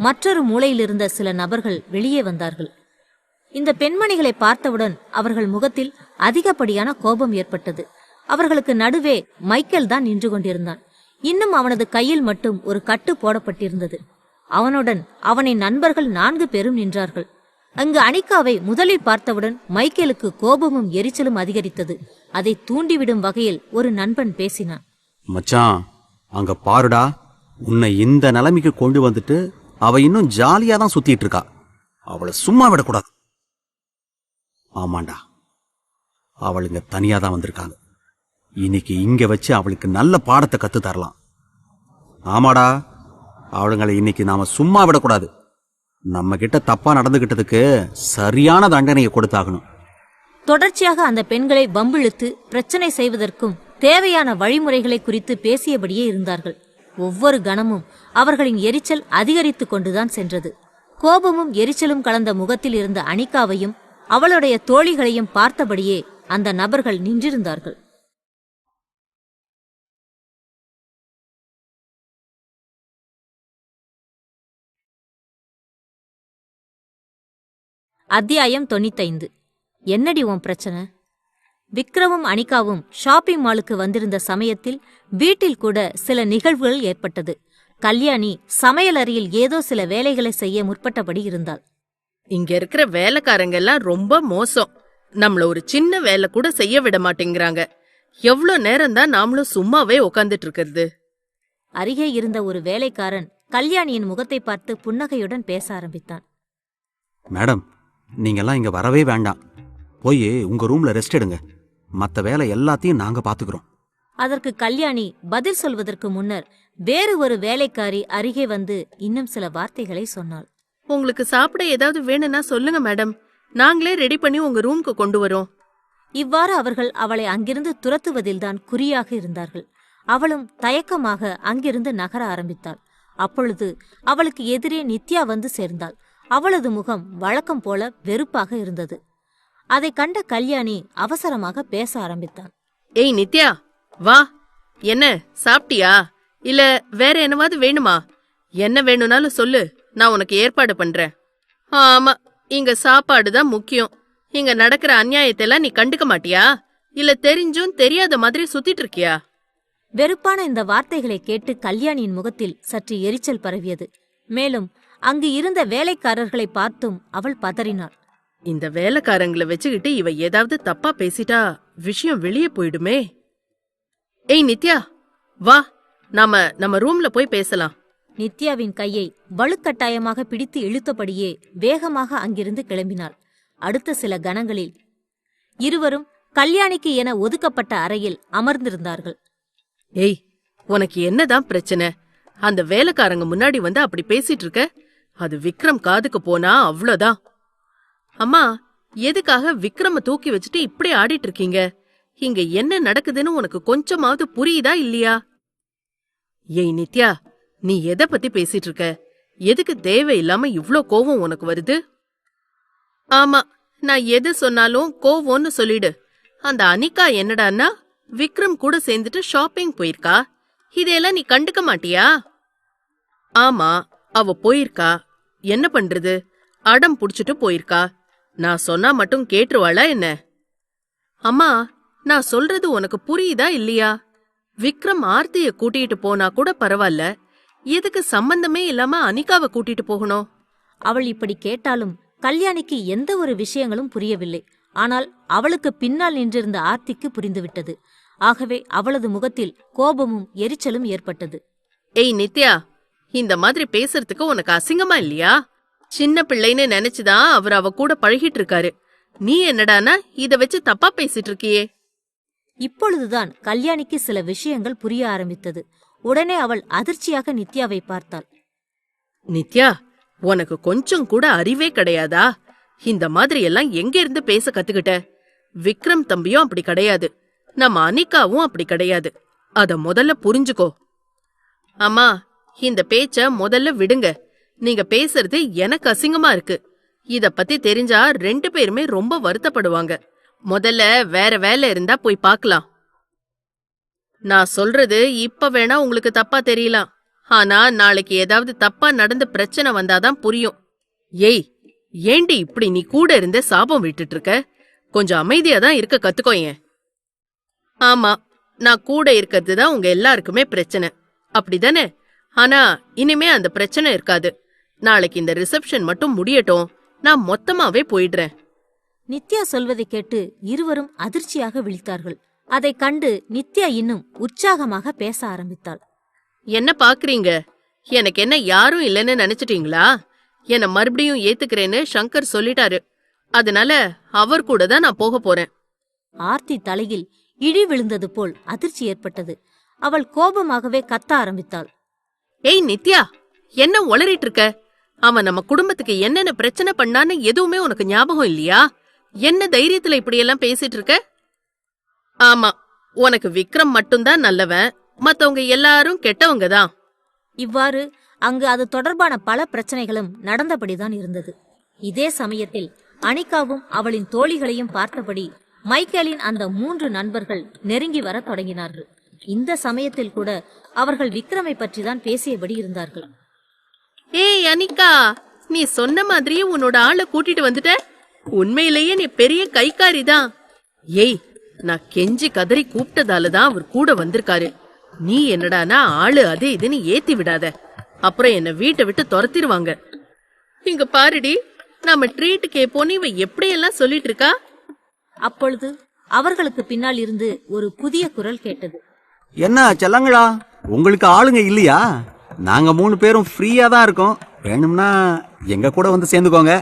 மற்றொரு மூலையில் இருந்த சில நபர்கள் வெளியே வந்தார்கள். இந்த பெண்மணிகளை பார்த்தவுடன் அவர்கள் முகத்தில் அதிகப்படியான கோபம் ஏற்பட்டது. அவர்களுக்கு நடுவே மைக்கேல் தான் நின்று கொண்டிருந்தான். இன்னும் அவனது கையில் மட்டும் ஒரு கட்டு போடப்பட்டிருந்தது. அவனுடன் அவனின் நண்பர்கள் 4 பேரும் நின்றார்கள். அங்கு அனிகாவை முதலில் பார்த்தவுடன் மைக்கேலுக்கு கோபமும் எரிச்சலும் அதிகரித்தது. அதை தூண்டிவிடும் வகையில் ஒரு நண்பன் பேசினான். மச்சான், அங்க பாருடா, உன்னை இந்த நிலைமைக்கு கொண்டு வந்துட்டு அவ இன்னும் ஜாலியா தான் சுத்திட்டு இருக்கா. அவளை சும்மா விடக்கூடாது. ஆமாண்டா, அவளுங்க தனியா தான் வந்திருக்காங்க. இன்னைக்கு இங்க வச்சு அவளுக்கு நல்ல பாடத்தை கத்து தரலாம். ஆமாடா, அவளுங்களை இன்னைக்கு நாம சும்மா விடக்கூடாது. நம்ம கிட்ட தப்பா நடந்துகிட்டதுக்கு சரியான தண்டனையை கொடுத்தாகணும். தொடர்ச்சியாக அந்த பெண்களை வம்பிழுத்து பிரச்சனை செய்வதற்கும் தேவையான வழிமுறைகளை குறித்து பேசியபடியே இருந்தார்கள். ஒவ்வொரு கணமும் அவர்களின் எரிச்சல் அதிகரித்து கொண்டுதான் சென்றது. கோபமும் எரிச்சலும் கலந்த முகத்தில் இருந்த அனிகாவையும் அவளுடைய தோழிகளையும் பார்த்தபடியே அந்த நபர்கள் நின்றிருந்தார்கள். அத்தியாயம் 95. என்னடி உன் பிரச்சனை? விக்ரமும் அனிகாவும் ஷாப்பிங் மாலுக்கு வந்திருந்த சமயத்தில் வீட்டில் கூட சில நிகழ்வுகள் ஏற்பட்டது. கல்யாணி சமையலறையில் ஏதோ சில வேலைகளை செய்ய முற்பட்டபடி இருந்தாள். இங்க இருக்கிற வேலைக்காரங்க எல்லாம் ரொம்ப மோசம். நம்மள ஒரு சின்ன வேலை கூட செய்ய விட மாட்டேங்கிறாங்க. எவ்வளவு நேரம் தான் நாமளும் சும்மாவே உட்கார்ந்துட்டு இருக்கிறது? அருகே இருந்த ஒரு வேலைக்காரன் கல்யாணியின் முகத்தை பார்த்து புன்னகையுடன் பேச ஆரம்பித்தான். மேடம், நீங்கெல்லாம் இங்க வரவே வேண்டாம். போய் உங்க ரூம்ல ரெஸ்ட் எடுங்க. மத்த வேலை எல்லாத்தையும் நாங்க பாத்துக்கிறோம். அதற்கு கல்யாணி பதில் சொல்வதற்கு முன்னர் வேறு ஒரு வேலைக்காரி அருகே வந்து இன்னும் சில வார்த்தைகளை சொன்னாள். உங்களுக்கு சாப்பிட ஏதாவது வேணும்னா சொல்லுங்க மேடம், நாங்களே ரெடி பண்ணி உங்க ரூம்க்கு கொண்டு வரோம். இவ்வாறு அவர்கள் அவளை அங்கிருந்து துரத்துவதில்தான் குறியாக இருந்தார்கள். அவளும் தயக்கமாக அங்கிருந்து நகர ஆரம்பித்தாள். அப்பொழுது அவளுக்கு எதிரே நித்யா வந்து சேர்ந்தாள். அவளது முகம் வழக்கம் போல வெறுப்பாக இருந்தது. அதை கண்ட கல்யாணி அவசரமாக பேச ஆரம்பித்தான். ஏய் நித்யா, வா. என்ன சாப்பிட்டியா? இல்ல வேற என்னவாது வேணுமா? என்ன வேணும்னாலும் சொல்லு, நான் உனக்கு ஏற்பாடு பண்றேன். ஆமா, இங்க சாப்பாடுதான் முக்கியம். இங்க நடக்கிற அநியாயத்தை எல்லாம் நீ கண்டுக்க மாட்டியா? இல்ல தெரிஞ்சும் தெரியாத மாதிரி சுத்திட்டு இருக்கியா? வெறுப்பான இந்த வார்த்தைகளை கேட்டு கல்யாணியின் முகத்தில் சற்று எரிச்சல் பரவியது. மேலும் அங்கு இருந்த வேலைக்காரர்களை பார்த்தும் அவள் பதறினாள். இந்த வேலைக்காரங்களை வச்சுக்கிட்டு இவ ஏதாவது தப்பா பேசிட்டா விஷயம் வெளியே போயிடுமே. ஏய் நித்யா, வா, நம்ம ரூம்ல போய் பேசலாம். நித்யாவின் கையை வலுக்கட்டாயமாக பிடித்து இழுத்தபடியே வேகமாக அங்கிருந்து கிளம்பினாள். அடுத்த சில கணங்களில் இருவரும் கல்யாணிக்கு என ஒதுக்கப்பட்ட அறையில் அமர்ந்திருந்தார்கள். ஏய், உனக்கு என்னதான் பிரச்சனை? அந்த வேலைக்காரங்க முன்னாடி வந்து அப்படி பேசிட்டு இருக்க? அது விக்ரம் காதுக்கு போனா அவ்வளோதான். அம்மா, எதுக்காக விக்ரம தூக்கி வச்சுட்டு இப்படி ஆடிட்டு இருக்கீங்க? இங்க என்ன நடக்குதுன்னு உனக்கு கொஞ்சமாவது புரியுதா இல்லையா? ஏய் நித்யா, நீ எதை பத்தி பேசிட்டு இருக்க? எதுக்கு தேவையில்லாம இவ்ளோ கோவம் உனக்கு வருது? ஆமா, நான் எது சொன்னாலும் கோவம்னு சொல்லிடு. அந்த அனிகா என்னடான்னா விக்ரம் கூட சேர்ந்துட்டு ஷாப்பிங் போயிருக்கா. இதையெல்லாம் நீ கண்டுக்க மாட்டியா? ஆமா, அவ போயிருக்கா. என்ன பண்றது? அடம் புடிச்சிட்டு போயிருக்கா. நான் சொன்னா மட்டும் கேட்டுருவாளா என்ன? அம்மா, நான் சொல்றது உனக்கு புரியுதா இல்லையா? விக்ரம் ஆர்த்திய கூட்டிட்டு போனா கூட பரவாயில்ல, எதுக்கு சம்பந்தமே இல்லாம அனிகாவை கூட்டிட்டு போகணும்? அவள் இப்படி கேட்டாலும் கல்யாணிக்கு எந்த ஒரு விஷயங்களும் புரியவில்லை. ஆனால் அவளுக்கு பின்னால் நின்றிருந்த ஆர்த்திக்கு புரிந்துவிட்டது. ஆகவே அவளது முகத்தில் கோபமும் எரிச்சலும் ஏற்பட்டது. ஏய் நித்யா, இந்த மாதிரி பேசுறதுக்கு உனக்கு அசிங்கமா இல்லையா? சின்ன பிள்ளைன்னு நினைச்சுதான் அவர் அவ கூட பழகிட்டு இருக்காரு. நீ என்னடானா இத வச்சு தப்பா பேசிட்டு இருக்கியே. இப்பொழுதுதான் கல்யாணிக்கு சில விஷயங்கள் புரிய ஆரம்பித்தது. உடனே அவள் அதிர்ச்சியாக நித்யாவை பார்த்தாள். நித்யா, உனக்கு கொஞ்சம் கூட அறிவே கிடையாதா? இந்த மாதிரி எல்லாம் எங்க இருந்து பேச கத்துக்கிட்ட? விக்ரம் தம்பியும் அப்படி கிடையாது, நம்ம அனிகாவும் அப்படி கிடையாது. அத முதல்ல புரிஞ்சுக்கோ. அம்மா, இந்த பேச்ச முதல்ல விடுங்க. நீங்க பேசுறது எனக்கு அசிங்கமா இருக்கு. இத பத்தி தெரிஞ்சா 2 பேருமே ரொம்ப வருத்தப்படுவாங்க. முதல்ல வேற வேலை இருந்தா போய் பார்க்கலாம். நான் சொல்றது இப்ப வேணா உங்களுக்கு தப்பா தெரியலாம், ஆனா நாளைக்கு ஏதாவது தப்பா நடந்து பிரச்சனை வந்தாதான் புரியும். ஏய், ஏண்டி இப்படி நீ கூட இருந்த சாபம் விட்டுட்டு இருக்க? கொஞ்சம் அமைதியா தான் இருக்க கத்துக்கோயேன். ஆமா, நான் கூட இருக்கிறது தான் உங்க எல்லாருக்குமே பிரச்சனை, அப்படிதானே? ஆனா இனிமே அந்த பிரச்சனை இருக்காது. நாளைக்கு இந்த ரிசப்ஷன் மட்டும் முடியட்டும், நான் மொத்தமாவே போயிடுறேன். நித்யா சொல்வதை கேட்டு இருவரும் அதிர்ச்சியாக விழித்தார்கள். அதைக் கண்டு நித்யா இன்னும் உற்சாகமாக பேச ஆரம்பித்தாள். என்ன பாக்குறீங்க? எனக்கு என்ன யாரும் இல்லைன்னு நினைச்சிட்டீங்களா? என்ன மறுபடியும் ஏத்துக்கிறேன்னு சங்கர் சொல்லிட்டாரு. அதனால அவர் கூட தான் நான் போக போறேன். ஆர்த்தி தலையில் இடி விழுந்தது போல் அதிர்ச்சி ஏற்பட்டது. அவள் கோபமாகவே கத்த ஆரம்பித்தாள். ஏய் நித்யா, என்ன உளறிட்டு இருக்க? அவன் நம்ம குடும்பத்துக்கு என்னென்ன பிரச்சனை பண்ணான்னு எதுவுமே உனக்கு ஞாபகம் இல்லையா? என்ன தைரியத்துல இப்படியெல்லாம் பேசிட்டு இருக்க? ஆமா, உனக்கு விக்ரம் மட்டும்தான் நல்லவன், மத்தவங்க எல்லாரும் கெட்டவங்க தான். இவ்வாறு அங்கு அது தொடர்பான பல பிரச்சனைகளும் நடந்தபடிதான் இருந்தது. இதே சமயத்தில் அனிகாவும் அவளின் தோழிகளையும் பார்த்தபடி மைக்கேலின் அந்த 3 நண்பர்கள் நெருங்கி வர தொடங்கினார்கள். இந்த சமயத்தில் கூட அவர்கள் விக்ரமை பற்றிதான் பேசியபடி இருந்தார்கள். ஏய் அனிகா, நீ சொன்ன மாதிரியே உன்னோட ஆளை கூட்டிட்டு வந்துட்ட. உண்மையிலேயே நீ பெரிய கைக்காரிதான். ஏய், நான் கெஞ்சி கதறி கூப்பிட்டதாலதான் அவர் கூட வந்திருக்காரு. நீ என்னடானா ஆளு அதே இதுன்னு ஏத்தி விடாத, அப்புறம் என்ன வீட்டை விட்டு துரத்திடுவாங்க. இங்க பாருடி, நாம ட்ரீட் கேப்போன்னு இவ எப்படியெல்லாம் சொல்லிட்டு இருக்கா. அப்பொழுது அவர்களுக்கு பின்னால் இருந்து ஒரு புதிய குரல் கேட்டது. என்ன செல்லங்களா, உங்களுக்கு ஆளுங்க இல்லையா? நாங்க 3 பேரும் ஃப்ரீயா தான் இருக்கோம், வேணும்னா எங்க கூட வந்து சேர்ந்துக்கோங்க.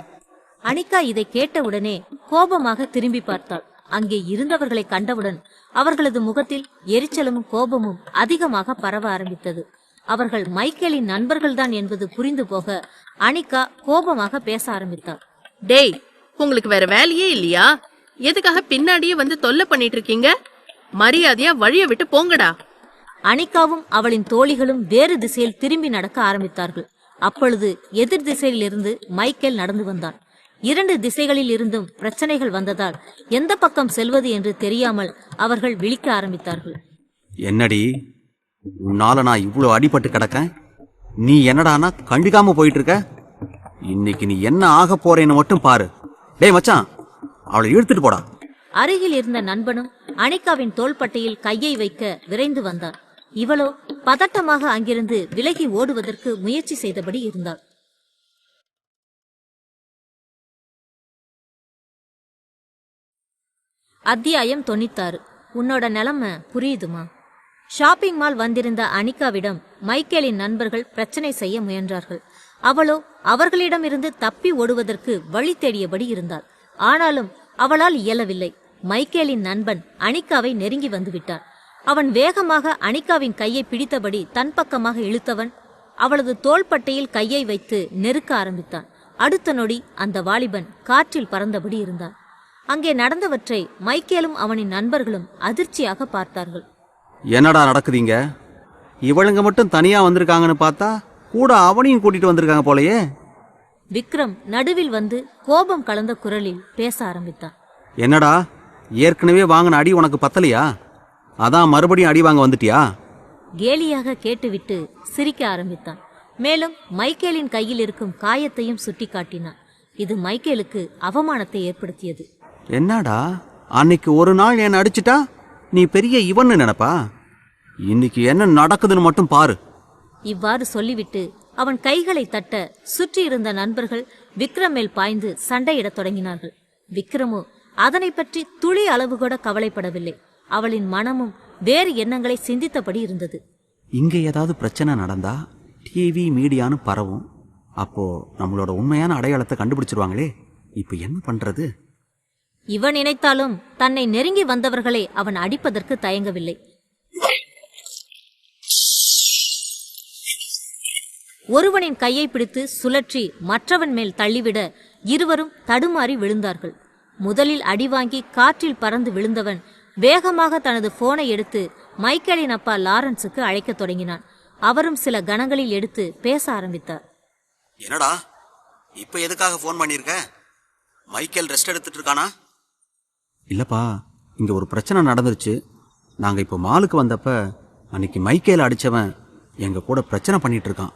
அனிகா இதை கேட்டவுடனே கோபமாக திரும்பி பார்த்தாள். அங்கே இருந்தவர்களை கண்டவுடன் அவர்களது முகத்தில் எரிச்சலும் கோபமும் அதிகமாக பரவ ஆரம்பித்தது. அவர்கள் மைக்கேலின் நண்பர்கள்தான் என்பது புரிந்து போக அனிகா கோபமாக பேச ஆரம்பித்தாள். டேய், உங்களுக்கு வேற வேலையே இல்லையா? எதுக்காக பின்னாடியே வந்து தொல்லை பண்ணிட்டு இருக்கீங்க? மரியாதையா வழிய விட்டு போங்கடா. அனிகாவும் அவளின் தோழிகளும் வேறு திசையில் திரும்பி நடக்க ஆரம்பித்தார்கள். அப்பொழுது எதிர் திசையில் இருந்து மைக்கேல் நடந்து வந்தான். 2 திசைகளில் இருந்தும் பிரச்சனைகள் வந்ததால் எந்த பக்கம் செல்வது என்று தெரியாமல் அவர்கள் விழிக்க ஆரம்பித்தார்கள். என்னடி, உன்னால நான் இவ்வளோ அடிபட்டு கிடக்கேன், நீ என்னடானா கண்டுக்காம போயிட்டு இருக்க? இன்னைக்கு நீ என்ன ஆக போறேன்னு மட்டும் பாரு. டேய் மச்சான், அவளை இழுத்துட்டு போடா. அருகில் இருந்த நண்பனும் அனிகாவின் தோள்பட்டையில் கையை வைக்க விரைந்து வந்தான். இவளோ பதட்டமாக அங்கிருந்து விலகி ஓடுவதற்கு முயற்சி செய்தபடி இருந்தாள். அத்தியாயம் 96. உன்னோட நிலைமை புரியுதுமா? ஷாப்பிங் மால் வந்திருந்த அனிகாவிடம் மைக்கேலின் நண்பர்கள் பிரச்சனை செய்ய முயன்றார்கள். அவளோ அவர்களிடமிருந்து தப்பி ஓடுவதற்கு வழி தேடியபடி இருந்தாள். ஆனாலும் அவளால் இயலவில்லை. மைக்கேலின் நண்பன் அனிகாவை நெருங்கி வந்துவிட்டான். அவன் வேகமாக அனிகாவின் கையை பிடித்தபடி தன் பக்கமாக இழுத்தவன் அவளது தோள்பட்டையில் கையை வைத்து நெருக்க ஆரம்பித்தான். அடுத்த நொடி அந்த வாலிபன் காற்றில் பறந்தபடி இருந்தான். அங்கே நடந்தவற்றை மைக்கேலும் அவனின் நண்பர்களும் அதிர்ச்சியாக பார்த்தார்கள். என்னடா நடக்குதுங்க? இவளுங்க மட்டும் தனியா வந்திருக்காங்கன்னு பார்த்தா கூட அவனையும் கூட்டிட்டு வந்திருக்காங்க போலயே. விக்ரம் நடுவில் வந்து கோபம் கலந்த குரலில் பேச ஆரம்பித்தான். என்னடா, ஏற்கனவே வாங்கின அடி உனக்கு பத்தலையா? அதான் மறுபடியும் அடி வாங்க வந்துட்டியா? கேலியாக கேட்டுவிட்டு சிரிக்க ஆரம்பித்தான். மேலும் மைக்கேலின் கையில் இருக்கும் காயத்தையும் சுட்டிக்காட்டினான். இது மைக்கேலுக்கு அவமானத்தை ஏற்படுத்தியது. என்னடா, அன்னைக்கு ஒரு நாள் என்ன அடிச்சிட்டா நீ பெரிய இவன்னு நினைப்பா? இன்னைக்கு என்ன நடக்குதுன்னு மட்டும் பாரு. இவ்வாறு சொல்லிவிட்டு அவன் கைகளை தட்ட சுற்றி இருந்த நண்பர்கள் விக்ரம் மேல் பாய்ந்து சண்டையிடத் தொடங்கினார்கள். விக்ரமோ அதனை பற்றி துளி அளவு கூட கவலைப்படவில்லை. அவளின் மனமும் வேறு எண்ணங்களை சிந்தித்தபடி இருந்தது. இங்க ஏதாவது பிரச்சனை நடந்தா டிவி மீடியான்னு பரவும். அப்போ நம்மளோட உண்மையான அடையாளத்தை கண்டுபிடிச்சிருவாங்களே. இப்ப என்ன பண்றது? இவன் நினைத்தாலும் தன்னை நெருங்கி வந்தவர்களை அவன் அடிப்பதற்கு தயங்கவில்லை. ஒருவனின் கையை பிடித்து சுழற்றி மற்றவன் மேல் தள்ளிவிட இருவரும் தடுமாறி விழுந்தார்கள். முதலில் அடி வாங்கி காற்றில் பறந்து விழுந்தவன் வேகமாக தனது போனை எடுத்து மைக்கேலின் அப்பா லாரன்ஸுக்கு அழைக்கத் தொடங்கினான். அவரும் சில கணங்களில் எடுத்து பேச ஆரம்பித்தார். என்னடா, இப்ப எதுக்காக போன் பண்ணிருக்க? மைக்கேல் ரெஸ்ட் எடுத்துட்டு இருக்கானா? இல்லப்பா, இங்க ஒரு பிரச்சனை நடந்துருச்சு. நாங்க இப்ப மாலுக்கு வந்தப்ப அன்னைக்கு மைக்கேல் அடிச்சவன் எங்க கூட பிரச்சனை பண்ணிட்டு இருக்கான்.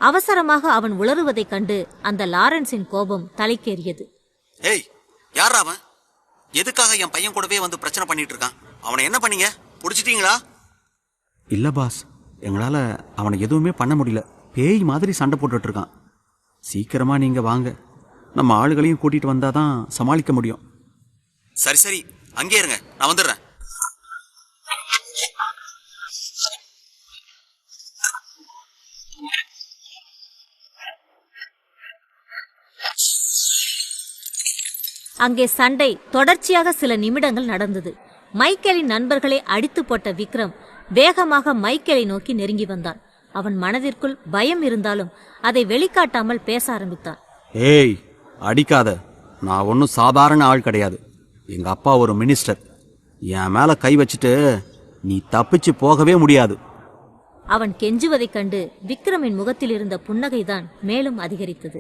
அவசரமாக அவன் உளறுவதைக் கண்டு அந்த லாரன்ஸின் கோபம் தலைக்கேறியது. ஏய், யாரா அவன்? எதுக்காக என் பையன் கூடவே வந்து பிரச்சனை பண்ணிட்டு இருக்கான்? அவனை என்ன பண்ணீங்க? புடிச்சிட்டீங்களா? இல்ல பாஸ், எங்களால அவனை எதுவுமே பண்ண முடியல. பேய் மாதிரி சண்டை போட்டுட்டு இருக்கான். சீக்கிரமா நீங்க வாங்க, நம்ம ஆளுகளையும் கூட்டிட்டு வந்தாதான் சமாளிக்க முடியும். சரி சரி, அங்கே இருங்க, நான் வந்துடுறேன். அங்கே சண்டை தொடர்ச்சியாக சில நிமிடங்கள் நடந்தது. மைக்கேலின் நண்பர்களை அடித்து போட்ட விக்ரம் வேகமாக மைக்கேலை நோக்கி நெருங்கி வந்தான். அவன் மனதிற்குள் பயம் இருந்தாலும் அதை வெளிக்காட்டாமல் பேச ஆரம்பித்தான். ஏய், அடிக்காத. நான் ஒன்னும் சாதாரண ஆள் கிடையாது. எங்க அப்பா ஒரு மினிஸ்டர். என் மேல கை வச்சுட்டு நீ தப்பிச்சு போகவே முடியாது. அவன் கெஞ்சுவதைக் கண்டு விக்ரமின் முகத்தில் இருந்த புன்னகைதான் மேலும் அதிகரித்தது.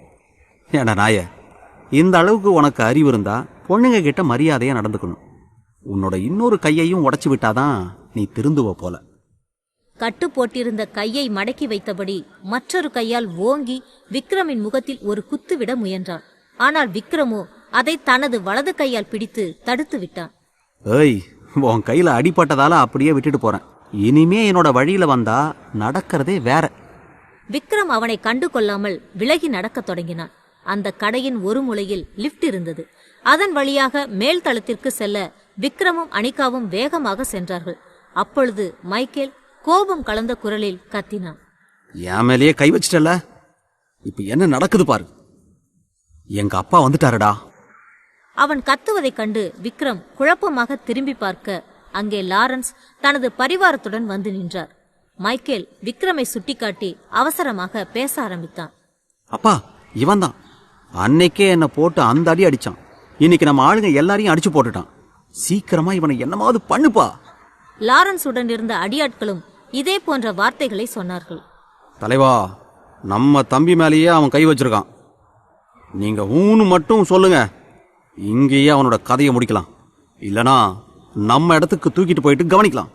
ஏண்டா நாய, இந்த அளவுக்கு உனக்கு அறிவு இருந்தா பொண்ணுங்க கிட்ட மரியாதையா நடந்துக்கணும். உன்னோட இன்னொரு கையையும் உடைச்சு விட்டாதான் நீ திருந்துவ போல. கட்டு போட்டிருந்த கையை மடக்கி வைத்தபடி மற்றொரு கையால் ஓங்கி விக்ரமின் முகத்தில் ஒரு குத்துவிட முயன்றான். ஆனால் விக்ரமோ அதை தனது வலது கையால் பிடித்து தடுத்து விட்டான். ஏய், உன் கையில அடிபட்டதால அப்படியே விட்டுட்டு போறேன். இனிமே என்னோட வழியில வந்தா நடக்கிறதே வேற. விக்ரம் அவனை கண்டு கொள்ளாமல் விலகி நடக்கத் தொடங்கினான். அந்த கடையின் ஒரு மூலையில் லிப்ட் இருந்தது. அதன் வழியாக மேல் தளத்திற்கு செல்ல விக்ரமும் அனிகாவும் வேகமாக சென்றார்கள். அப்பொழுது மைக்கேல் கோபம் கலந்த குரலில் கத்தினான். என் மேலேயே கை வச்சிட்டல, இப்ப என்ன நடக்குது பாரு. எங்க அப்பா வந்துட்டாருடா. அவன் கத்துவதைக் கண்டு விக்ரம் குழப்பமாக திரும்பி பார்க்க அங்கே லாரன்ஸ் தனது பரிவாரத்துடன் வந்து நின்றார். மைக்கேல் விக்ரமை சுட்டிக்காட்டி அவசரமாக பேச ஆரம்பித்தான். அப்பா, இவன் தான் அன்னைக்கே என்ன போட்டு அந்த அடி அடிச்சான். இன்னைக்கு நம்ம ஆளுங்க எல்லாரையும் அடிச்சு போட்டுட்டான். சீக்கிரமா இவனை என்னமாவது பண்ணுப்பா. லாரன்ஸ் உடன் இருந்த அடியாட்களும் இதே போன்ற வார்த்தைகளை சொன்னார்கள். தலைவா, நம்ம தம்பி மேலேயே அவன் கை வச்சிருக்கான். நீங்க ஊனு மட்டும் சொல்லுங்க, இங்கேயே அவனோட கதையை முடிக்கலாம். இல்லனா நம்ம இடத்துக்கு தூக்கிட்டு போயிட்டு கவனிக்கலாம்.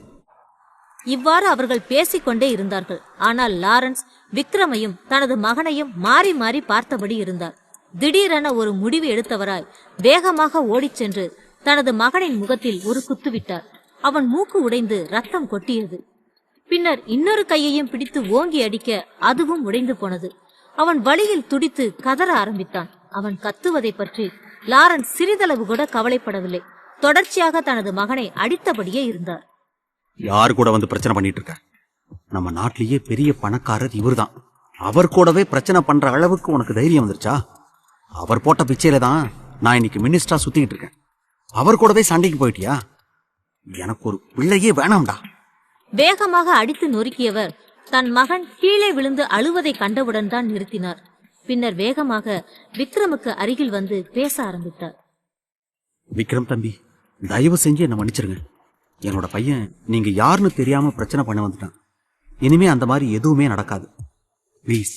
இவ்வாறு அவர்கள் பேசிக்கொண்டே இருந்தார்கள். ஆனால் லாரன்ஸ் விக்ரமையும் தனது மகனையும் மாறி மாறி பார்த்தபடி இருந்தார். திடீரென ஒரு முடிவு எடுத்தவராய் வேகமாக ஓடிச் சென்று தனது மகனின் முகத்தில் ஒரு குத்துவிட்டார். அவன் மூக்கு உடைந்து ரத்தம் கொட்டியது. பின்னர் இன்னொரு கையையும் பிடித்து ஓங்கி அடிக்க அதுவும் உடைந்து போனது. அவன் வலியில் துடித்து கதற ஆரம்பித்தான். அவன் கத்துவதை பற்றி லாரன்ஸ் சிறிதளவு கூட கவலைப்படவில்லை. தொடர்ச்சியாக தனது மகனை அடித்தபடியே இருந்தார். யாரு கூட வந்து பிரச்சனை பண்ணிட்டு இருக்க? நம்ம நாட்டிலேயே பெரிய பணக்காரர் இவர்தான். அவர் கூடவே பிரச்சனை பண்ற அளவுக்கு உனக்கு தைரியம் வந்துருச்சா? அவர் போட்ட பிச்சையில தான் நான் இன்னைக்கு மினிஸ்டரா சுத்திக்கிட்டு இருக்கேன். அவர் கூடவே சண்டைக்கு போயிட்டியா? எனக்கு ஒரு பிள்ளையே வேணாம்டா. வேகமாக அடித்து நொறுக்கியவர் தன் மகன் கீழே விழுந்து அழுவதை கண்டவுடன் தான் நிறுத்தினார். பின்னர் வேகமாக விக்ரமுக்கு அருகில் வந்து பேச ஆரம்பித்தார். விக்ரம் தம்பி, தயவு செஞ்சு என்னை மன்னிச்சிருங்க. என்னோட பையன் நீங்க யாருன்னு தெரியாம பிரச்சனை பண்ண வந்துட்டான். இனிமே அந்த மாதிரி எதுவுமே நடக்காது. ப்ளீஸ்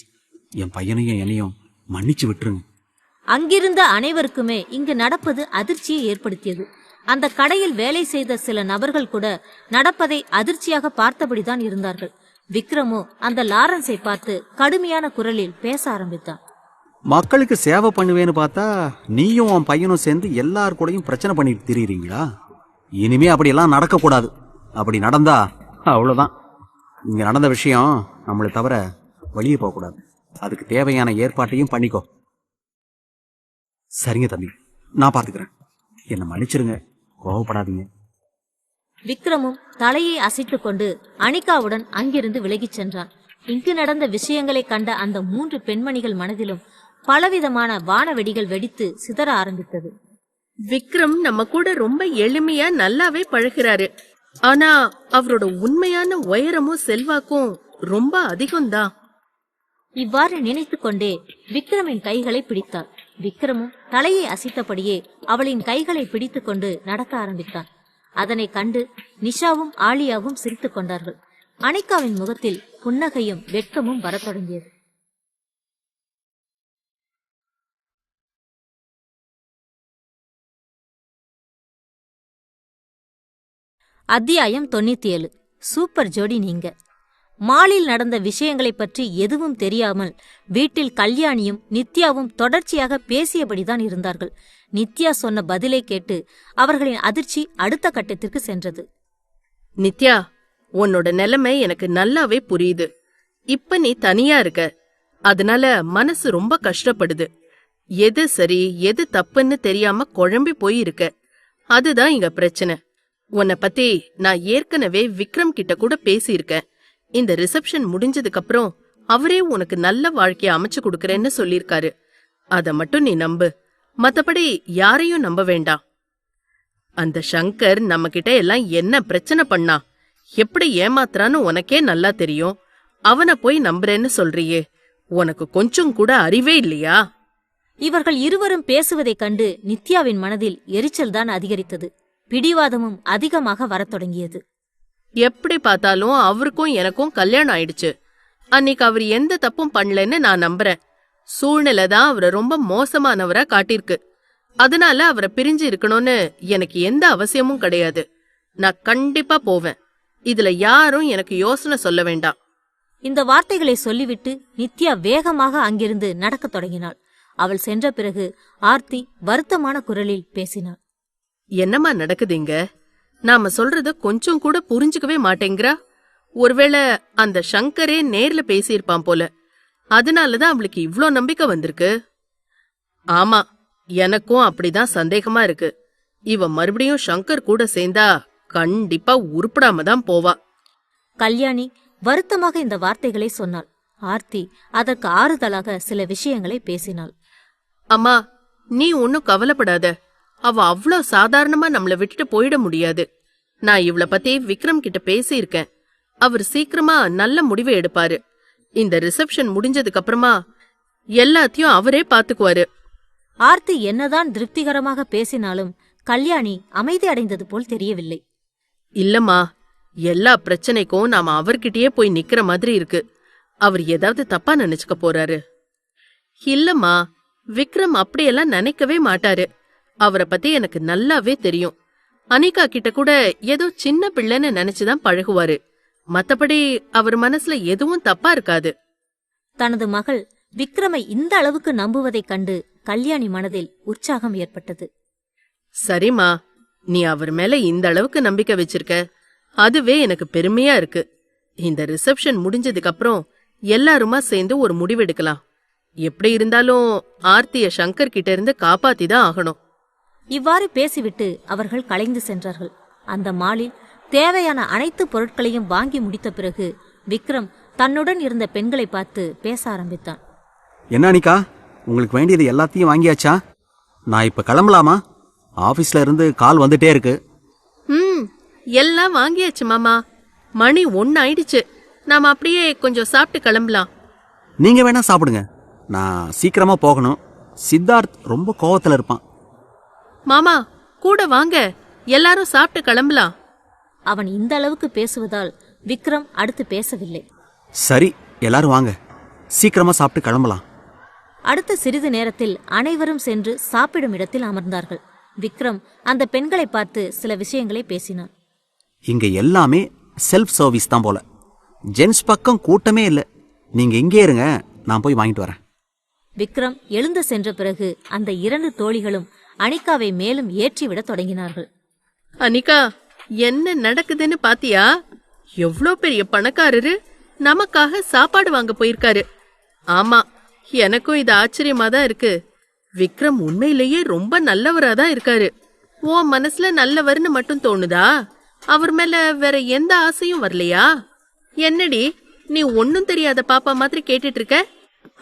என் பையனையும் என்னையும் மன்னிச்சு விட்டுருங்க. அங்கிருந்த அனைவருக்குமே இங்கு நடப்பது அதிர்ச்சியை ஏற்படுத்தியது. அந்த கடையில் வேலை செய்த சில நபர்கள் கூட நடப்பதை அதிர்ச்சியாக பார்த்தபடிதான் இருந்தார்கள். விக்ரமோ அந்த லாரன்ஸை பார்த்து கடுமையான குரலில் பேச ஆரம்பித்தான். மக்களுக்கு சேவை பண்ணுவேன்னு பார்த்தா நீயும் உன் பையனும் சேர்ந்து எல்லார் கூடயும் பிரச்சனை பண்ணிட்டு திரியுறீங்களா? இனிமே அப்படியெல்லாம் நடக்கக்கூடாது. அப்படி நடந்தா அவ்வளோதான். இங்க நடந்த விஷயம் நம்மளை தவிர வெளியே போகக்கூடாது. அதுக்கு தேவையான ஏற்பாட்டையும் பண்ணிக்கோ. சரிங்க தம்பி, நான் பார்த்துக்கிறேன். என்னை மன்னிச்சிருங்க, கோவப்படாதீங்க. விக்ரமும் தலையை அசைத்துக் கொண்டு அனிகாவுடன் அங்கிருந்து விலகிச் சென்றான். இங்கு நடந்த விஷயங்களை கண்ட அந்த 3 பெண்மணிகள் மனதிலும் பலவிதமான வானவெடிகள் வெடித்து சிதற ஆரம்பித்தது. விக்ரம் நம்ம கூட ரொம்ப எளிமையா நல்லாவே பழகிறாரு. ஆனா அவரோட உண்மையான உயரமும் செல்வாக்கும் ரொம்ப அதிகம்தான். இவ்வாறு நினைத்து கொண்டே விக்ரமின் கைகளை பிடித்தாள். விக்ரமும் தலையை அசைத்தபடியே அவளின் கைகளை பிடித்துக் கொண்டு நடக்க ஆரம்பித்தான். அதனை கண்டு நிஷாவும் ஆலியாவும் சிரித்துக் கொண்டார்கள். அனிகாவின் முகத்தில் புன்னகையும் வெட்கமும் வரத் தொடங்கியது. அத்தியாயம் 97. சூப்பர் ஜோடி நீங்க. மாலில் நடந்த விஷயங்களை பற்றி எதுவும் தெரியாமல் வீட்டில் கல்யாணியும் நித்யாவும் தொடர்ச்சியாக பேசியபடிதான் இருந்தார்கள். நித்யா சொன்ன பதிலை கேட்டு அவர்களின் அதிர்ச்சி அடுத்த கட்டத்திற்கு சென்றது. நித்யா, உன்னோட நிலைமை எனக்கு நல்லாவே புரியுது. இப்ப நீ தனியா இருக்க, அதனால மனசு ரொம்ப கஷ்டப்படுது. எது சரி எது தப்புன்னு தெரியாம குழம்பி போய் இருக்க. அதுதான் இங்க பிரச்சனை. உன்னை பத்தி நான் ஏற்கனவே விக்ரம் கிட்ட கூட பேசியிருக்கேன். இந்த ரிசப்ஷன் முடிஞ்சதுக்கு அப்புறம் அவரே உனக்கு நல்ல வாழ்க்கைய அமைச்சு கொடுக்கறேன்னு சொல்லிருக்காரு. அத மட்டும் நீ நம்பு, மத்தபடி யாரையும் நம்ப வேண்டாம். அந்த சங்கர் நம்ம கிட்ட எல்லாம் என்ன பிரச்சனை பண்ணா, எப்படி ஏமாத்துறான்னு உனக்கே நல்லா தெரியும். அவனை போய் நம்புறேன்னு சொல்றியே, உனக்கு கொஞ்சம் கூட அறிவே இல்லையா? இவர்கள் இருவரும் பேசுவதைக் கண்டு நித்யாவின் மனதில் எரிச்சல்தான் அதிகரித்தது. பிடிவாதமும் அதிகமாக வரத் தொடங்கியது. எப்படி பார்த்தாலும் அவருக்கும் எனக்கும் கல்யாணம் ஆயிடுச்சு. அன்னைக்கு அவர் எந்த தப்பும் பண்ணலன்னு நான் நம்புறேன். சூழ்நிலை தான் அவரை ரொம்ப மோசமானவரா காட்டிருக்கு. அதனால அவரை பிரிஞ்சு இருக்கணும்னு எனக்கு எந்த அவசியமும் கிடையாது. நான் கண்டிப்பா போவேன். இதுல யாரும் எனக்கு யோசனை சொல்ல வேண்டாம். இந்த வார்த்தைகளை சொல்லிவிட்டு நித்யா வேகமாக அங்கிருந்து நடக்கத் தொடங்கினாள். அவள் சென்ற பிறகு ஆர்த்தி வருத்தமான குரலில் பேசினாள். என்னம்மா நடக்குதுங்க? நாம சொல்றத கொஞ்சம் கூட புரிஞ்சுக்கவே மாட்டேங்கிறா. ஒருவேளை அந்த சங்கரே நேர்ல பேசியிருப்பான் போல. அதனாலதான் அவளுக்கு இவ்ளோ நம்பிக்கை வந்திருக்கு. ஆமா, எனக்கும் அப்படிதான் சந்தேகமா இருக்கு. இவ மறுபடியும் சங்கர் கூட சேர்ந்தா கண்டிப்பா உருப்படாம தான் போவா. கல்யாணி வருத்தமாக இந்த வார்த்தைகளை சொன்னாள். ஆர்த்தி அதற்கு ஆறுதலாக சில விஷயங்களை பேசினாள். அம்மா, நீ ஒன்னும் கவலைப்படாத. அவ அவ்ளோ சாதாரணமா நம்மள விட்டுட்டு போயிட முடியாது. நான் இவள பத்தி விக்ரம் கிட்ட பேசியிருக்கேன். அவர் சீக்கிரமா நல்ல முடிவை எடுப்பாரு. இந்த ரிசப்ஷன் முடிஞ்சதுக்கு அப்புறமா எல்லாத்தையும் அவரே பாத்துக்குவாரு. ஆர்த்தி என்னதான் திருப்திகரமாக பேசினாலும் கல்யாணி அமைதி அடைந்தது போல் தெரியவில்லை. இல்லம்மா, எல்லா பிரச்சனைக்கும் நாம அவர்கிட்டயே போய் நிக்கிற மாதிரி இருக்கு. அவர் ஏதாவது தப்பா நினைச்சுக்க போறாரு. இல்லம்மா, விக்ரம் அப்படியெல்லாம் நினைக்கவே மாட்டாரு. அவரை பத்தி எனக்கு நல்லாவே தெரியும். அனிகா கிட்ட கூட ஏதோ சின்ன பிள்ளைன்னு நினைச்சுதான் பழகுவாரு. மத்தபடி அவர் மனசுல எதுவும் தப்பா இருக்காது. தனது மகள் விக்ரமை இந்த அளவுக்கு நம்புவதைக் கண்டு கல்யாணி மனதில் உற்சாகம் ஏற்பட்டது. சரிம்மா, நீ அவர் மேல இந்த அளவுக்கு நம்பிக்கை வச்சிருக்க, அதுவே எனக்கு பெருமையா இருக்கு. இந்த ரிசப்ஷன் முடிஞ்சதுக்கு அப்புறம் எல்லாருமா சேர்ந்து ஒரு முடிவெடுக்கலாம். எப்படி இருந்தாலும் ஆர்த்திய சங்கர் கிட்ட இருந்து காப்பாத்தி தான் ஆகணும். இவ்வாறு பேசிவிட்டு அவர்கள் கலைந்து சென்றார்கள். அந்த மாலில் தேவையான அனைத்து பொருட்களையும் வாங்கி முடித்த பிறகு விக்ரம் தன்னுடன் இருந்த பெண்களை பார்த்து பேச ஆரம்பித்தான். என்ன அனிகா, உங்களுக்கு வேண்டியது எல்லாத்தையும் வாங்கியாச்சா? நான் இப்ப கிளம்பலாமா? ஆபீஸ்ல இருந்து கால் வந்துட்டே இருக்கு. எல்லாம் வாங்கியாச்சு மாமா. மணி 1 ஆயிடுச்சு. நாம அப்படியே கொஞ்சம் சாப்பிட்டு கிளம்பலாம். நீங்க வேணா சாப்பிடுங்க, நான் சீக்கிரமா போகணும். சித்தார்த் ரொம்ப கோவத்துல இருப்பான். மாமா, கூட வாங்க, எல்லாரும் சாப்பிட்டு கிளம்பலாம். அவன் இந்த அளவுக்கு பேசுவதால் விக்ரம் அடுத்து பேசவில்லை. சரி, எல்லாரும் வாங்க, சீக்கிரமா சாப்பிட்டு கிளம்பலாம். அடுத்த சிறிது நேரத்தில் அனைவரும் சென்று சாப்பிடும் இடத்தில் அமர்ந்தார்கள். விக்ரம் அந்த பெண்களை பார்த்து சில விஷயங்களை பேசினான். இங்க எல்லாமே செல்ஃப் சர்வீஸ் தான் போல. ஜென்ஸ் பக்கம் கூட்டமே இல்லை. நீங்க இங்கே இருங்க, நான் போய் வாங்கிட்டு வரேன். விக்ரம் எழுந்து சென்ற பிறகு அந்த 2 தோழிகளும் அனிகாவை மேலும் ஏற்றிவிட தொடங்கினார்கள். அனிகா, என்ன நடக்குதுன்னு பாத்தியா? எவ்ளோ பெரிய பணக்காரரு நமக்காக சாப்பாடு வாங்க போயிருக்காரு. ஆமா, எனக்கும் இது ஆச்சரியமா தான் இருக்கு. விக்ரம் உண்மையிலேயே ரொம்ப நல்லவரா தான் இருக்காரு. உன் மனசுல நல்லவர்னு மட்டும் தோணுதா? அவர் மேல வேற எந்த ஆசையும் வரலையா? என்னடி நீ ஒன்னும் தெரியாத பாப்பா மாதிரி கேட்டுட்டு இருக்க?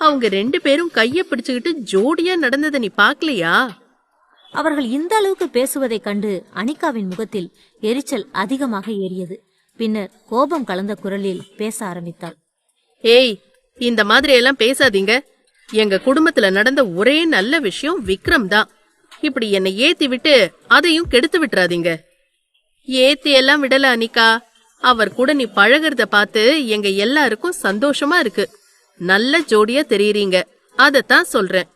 அவங்க 2 பேரும் கைய பிடிச்சுக்கிட்டு ஜோடியா நடந்ததை நீ பாக்கலையா? அவர்கள் இந்த அளவுக்கு பேசுவதைக் கண்டு அனிகாவின் முகத்தில் எரிச்சல் அதிகமாக ஏறியது. பின்னர் கோபம் கலந்த குரலில் பேச ஆரம்பித்தாள். ஏய், இந்த மாதிரி எல்லாம் பேசாதீங்க. எங்க குடும்பத்துல நடந்த ஒரே நல்ல விஷயம் விக்ரம் தான். இப்படி என்னை ஏத்தி விட்டு அதையும் கெடுத்து விட்டுறாதீங்க. ஏத்தி எல்லாம் விடல அனிகா. அவர் கூட நீ பழகிறத பார்த்து எங்க எல்லாருக்கும் சந்தோஷமா இருக்கு. நல்ல ஜோடியா தெரியுறீங்க, அதத்தான் சொல்றேன்.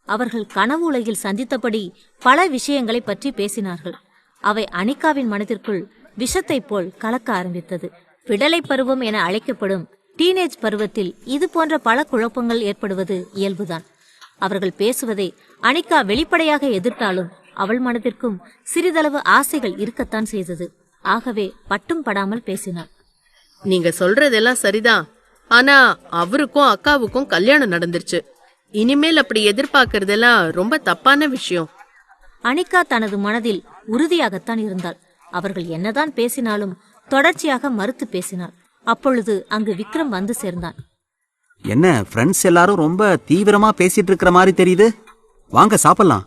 அவர்கள் கனவு உலகில் சந்தித்தபடி பல விஷயங்களை பற்றி பேசினார்கள். அவை அனிகாவின் மனதிற்குள் விஷத்தைப் போல் கலக்க ஆரம்பித்தது. விடலை பருவம் என அழைக்கப்படும் டீனேஜ் பருவத்தில் இது போன்ற பல குழப்பங்கள் ஏற்படுவது இயல்புதான். அவர்கள் பேசுவதை அனிகா வெளிப்படையாக எதிர்த்தாலும் அவள் மனதிற்கும் சிறிதளவு ஆசைகள் இருக்கத்தான் செய்தது. ஆகவே பட்டும் படாமல் பேசினாள். நீங்க சொல்றதெல்லாம் சரிதான். ஆனா அவருக்கும் அக்காவுக்கும் கல்யாணம் நடந்துருச்சு. இனிமேல் அப்படி எதிர்பார்க்கறதெல்லாம் ரொம்ப தப்பான விஷயம். அனிகா தனது மனதில் உறுதியாகத்தான் இருந்தாள். அவர்கள் என்னதான் பேசினாலும் தொடர்ச்சியாக மறுத்து பேசினாள். அப்பொழுது அங்கு விக்ரம் வந்து சேர்ந்தான். என்ன ஃப்ரெண்ட்ஸ் எல்லாரும் ரொம்ப தீவிரமா பேசிட்டு இருக்கிற மாதிரி தெரியுது. வாங்க சாப்பிடலாம்.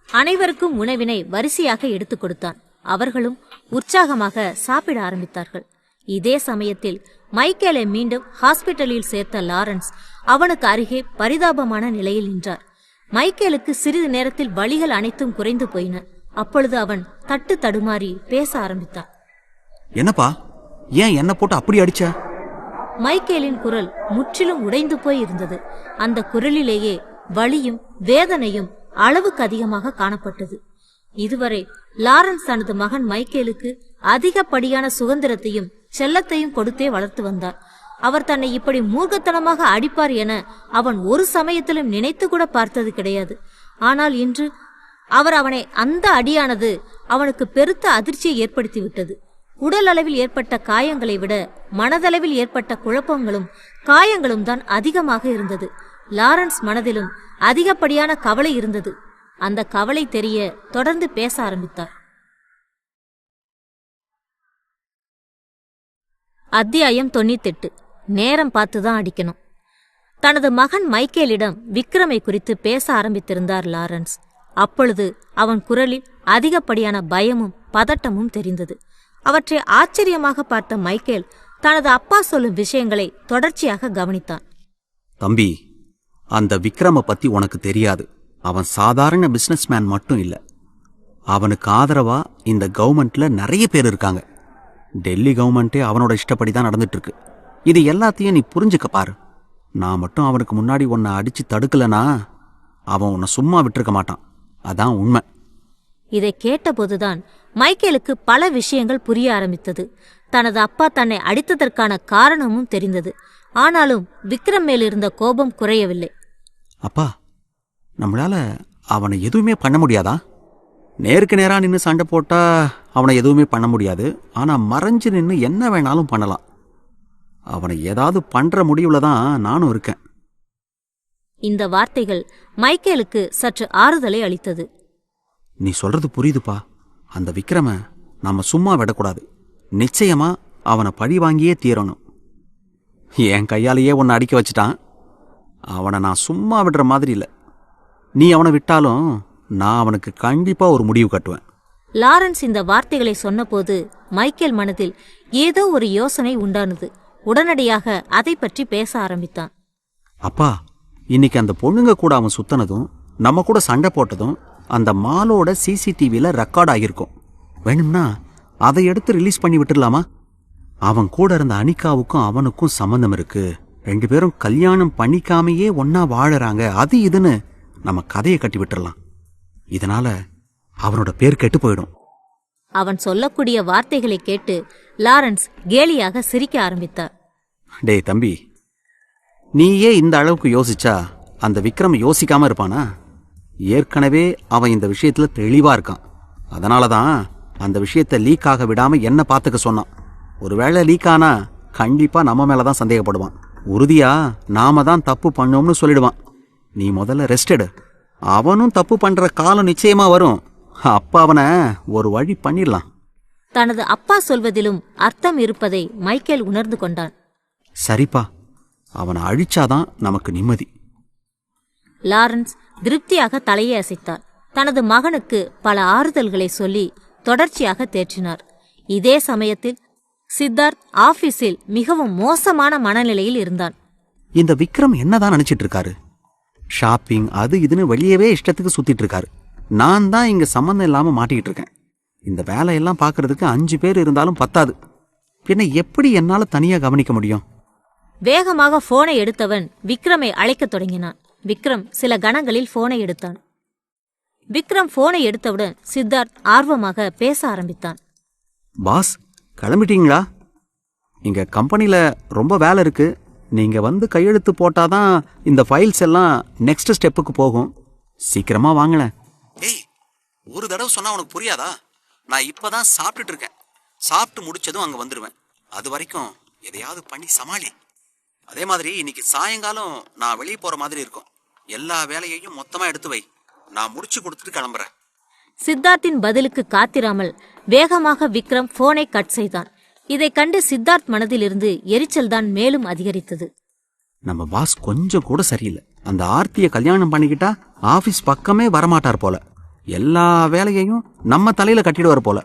அனைவருக்கும் உணவினை வரிசையாக எடுத்துக் கொடுத்தான். அவர்களும் உற்சாகமாக சாப்பிட ஆரம்பித்தார்கள். இதே சமயத்தில் மைக்கேலை மீண்டும் ஹாஸ்பிட்டலில் சேர்த்த லாரன்ஸ் அவனுக்கு அருகே பரிதாபமான நிலையில் நின்றார். மைக்கேலுக்கு சிறிது நேரத்தில் வலிகள் அனைத்தும் குறைந்து போயின. அப்பொழுது அவன் தட்டு தடுமாறி பேச ஆரம்பித்தான். என்னப்பா, ஏன் என்ன போட்டு அப்படி அடிச்ச? மைக்கேலின் குரல் முற்றிலும் உடைந்து போய் இருந்தது. அந்த குரலிலேயே வலியும் வேதனையும் அளவுக்கு அதிகமாக காணப்பட்டது. இதுவரை லாரன்ஸ் தனது மகன் மைக்கேலுக்கு அதிகப்படியான சுதந்திரத்தையும் செல்லத்தையும் கொடுத்தே வளர்த்து வந்தார். அவர் தன்னை இப்படி மூர்க்கத்தனமாக அடிப்பார் என அவன் ஒரு சமயத்திலும் நினைத்து கூட பார்த்தது கிடையாது. ஆனால் இன்று அவனை அந்த அடியானது அவனுக்கு பெருத்த அதிர்ச்சியை ஏற்படுத்திவிட்டது. உடல் அளவில் ஏற்பட்ட காயங்களை விட மனதளவில் ஏற்பட்ட குழப்பங்களும் காயங்களும் தான் அதிகமாக இருந்தது. லாரன்ஸ் மனதிலும் அதிகப்படியான கவலை இருந்தது. அந்த கவலை தெரிய தொடர்ந்து பேச ஆரம்பித்தார். அத்தியாயம் 98. நேரம் பார்த்துதான் அடிக்கணும். தனது மகன் மைக்கேலிடம் விக்ரமை குறித்து பேச ஆரம்பித்திருந்தார் லாரன்ஸ். அப்பொழுது அவன் குரலில் அதிகப்படியான பயமும் பதட்டமும் தெரிந்தது. அவற்றை ஆச்சரியமாக பார்த்த மைக்கேல் தனது அப்பா சொல்லும் விஷயங்களை தொடர்ச்சியாக கவனித்தான். தம்பி, அந்த விக்ரம பத்தி உனக்கு தெரியாது. அவன் சாதாரண பிசினஸ்மேன் மட்டும் இல்ல. அவனுக்கு ஆதரவா இந்த கவர்மெண்ட்ல நிறைய பேர் இருக்காங்க. டெல்லி கவர்மெண்டே அவனோட இஷ்டப்படி தான் நடந்துட்டு இருக்கு. இது எல்லாத்தையும் நீ புரிஞ்சுக்க பாரு. நான் மட்டும் அவனுக்கு முன்னாடி உன்னை அடிச்சு தடுக்கலனா அவன் உன்னை சும்மா விட்டுருக்க மாட்டான். அதான் உண்மை. இதை கேட்டபோதுதான் மைக்கேலுக்கு பல விஷயங்கள் புரிய ஆரம்பித்தது. தனது அப்பா தன்னை அடித்ததற்கான காரணமும் தெரிந்தது. ஆனாலும் விக்ரம் மேல் இருந்த கோபம் குறையவில்லை. அப்பா, நம்மளால அவனை எதுவுமே பண்ண முடியாதா? நேருக்கு நேரா நின்று சண்டை போட்டா அவனை எதுவுமே பண்ண முடியாது. ஆனா மறைஞ்சு நின்று என்ன வேணாலும் பண்ணலாம். அவனை ஏதாவது பண்ற முடிவுல தான் நானும் இருக்கேன். இந்த வார்த்தைகள் மைக்கேலுக்கு சற்று ஆறுதலை அளித்தது. நீ சொல்றது புரியுதுப்பா. அந்த விக்ரம நாம சும்மா விடக்கூடாது. நிச்சயமா அவனை பழி வாங்கியே தீரணும். என் கையாலேயே உன்னை அடிக்க வச்சுட்டான். அவனை நான் சும்மா விடுற மாதிரி இல்லை. நீ அவனை விட்டாலும் நான் அவனுக்கு கண்டிப்பா ஒரு முடிவு கட்டுவேன். லாரன்ஸ் இந்த வார்த்தைகளை சொன்னபோது மைக்கேல் மனதில் ஏதோ ஒரு யோசனை உண்டானது. உடனடியாக அதை பற்றி பேச ஆரம்பித்தான். அப்பா, இன்னைக்கு அந்த பொண்ணுங்க கூட அவன் சுத்தனதும் நம்ம கூட சண்டை போட்டதும் அந்த மாலோட சிசிடிவியில் ரெக்கார்ட் ஆகியிருக்கும். வேணும்னா அதை எடுத்து ரிலீஸ் பண்ணி விட்டுடலாமா? அவன் கூட இருந்த அனிகாவுக்கும் அவனுக்கும் சம்மந்தம் இருக்கு, 2 பேரும் கல்யாணம் பண்ணிக்காமையே ஒன்னா வாழறாங்க, அது இதுன்னு நம்ம கதையை கட்டி விட்டுறலாம். இதனால அவனோட பேர் கெட்டு போயிடும். அவன் சொல்லக்கூடிய வார்த்தைகளை கேட்டு லாரன்ஸ் கேலியாக சிரிக்க ஆரம்பித்தார். டேய் தம்பி, நீயே இந்த அளவுக்கு யோசிச்சா அந்த விக்ரம் யோசிக்காம இருப்பானா? ஏற்கனவே அவன் இந்த விஷயத்துல தெளிவா இருக்கான். அதனாலதான் அந்த விஷயத்தை லீக் ஆக விடாம என்ன பார்த்துக்க சொன்னான். ஒருவேளை லீக் ஆனா கண்டிப்பா நம்ம மேலதான் சந்தேகப்படுவான். உறுதியா நாம தான் தப்பு பண்ணோம்னு சொல்லிடுவான். நீ முதல்ல ரெஸ்ட் எடு. அவனும் தப்பு பண்ற காலம் நிச்சயமா வரும். அப்ப அவனை ஒரு வழி பண்ணிடலாம். தனது அப்பா சொல்வதிலும் அர்த்தம் இருப்பதை மைக்கேல் உணர்ந்து கொண்டான். சரிப்பா, அவனை அழிச்சாதான் நமக்கு நிம்மதி. லாரன்ஸ் திருப்தியாக தலையை அசைத்தார். தனது மகனுக்கு பல ஆறுதல்களை சொல்லி தொடர்ச்சியாக தேற்றினார். இதே சமயத்தில் சித்தார்த் ஆபீஸில் மிகவும் மோசமான மனநிலையில் இருந்தான். இந்த விக்ரம் என்னதான் நினைச்சிட்டு இருக்காரு? ஷாப்பிங் அது இதுன்னு வெளியவே இஷ்டத்துக்கு சுத்திட்டு இருக்காரு. நான் தான் இங்க சம்மந்தம் இல்லாம மாட்டிக்கிட்டு இருக்கேன். இந்த வேலையெல்லாம் பார்க்கறதுக்கு 5 பேர் இருந்தாலும் பத்தாது. பின்ன எப்படி என்னால தனியா கவனிக்க முடியும்? வேகமாக போனை எடுத்தவன் விக்ரமை அழைக்கத் தொடங்கினான். விக்ரம் சில கணங்களில் போனை எடுத்தான். விக்ரம் போனை எடுத்தவுடன் சித்தார்த் ஆர்வமாக பேச ஆரம்பித்தான். பாஸ், கிளம்பிட்டீங்களா? இங்க கம்பெனில ரொம்ப வேலை இருக்கு. நீங்க வந்து கையெழுத்து போட்டாதான் இந்த ஃபைல்ஸ் எல்லாம் நெக்ஸ்ட் ஸ்டெப்புக்கு போகும். சீக்கிரமா வாங்களேன். ஏய், ஒரு தடவை சொன்னா உனக்கு புரியாதா? நான் இப்பதான் சாப்பிட்டுட்டு இருக்கேன். சாப்பிட்டு முடிச்சதும் அங்க வந்துருவேன். அது வரைக்கும் எதையாவது பண்ணி சமாளி. அதே மாதிரி இன்னைக்கு சாயங்காலம் நான் வெளியே போற மாதிரி இருக்கும். எல்லா வேலையையும் மொத்தமா எடுத்து வை. நான் முடிச்சு கொடுத்துட்டு கிளம்புறேன். சித்தார்த்தின் பதிலுக்கு காத்திராமல் வேகமாக விக்ரம் போனை கட் செய்தான். இதைக் கண்டு சித்தார்த் மனதிலிருந்து எரிச்சல் தான் மேலும் அதிகரித்தது. நம்ம பாஸ் கொஞ்சம் கூட சரியில்லை. அந்த ஆர்த்தியை கல்யாணம் பண்ணிக்கிட்டா ஆபீஸ் பக்கமே வரமாட்டார் போல. எல்லா வேலையையும் நம்ம தலையில கட்டிடுவார் போல.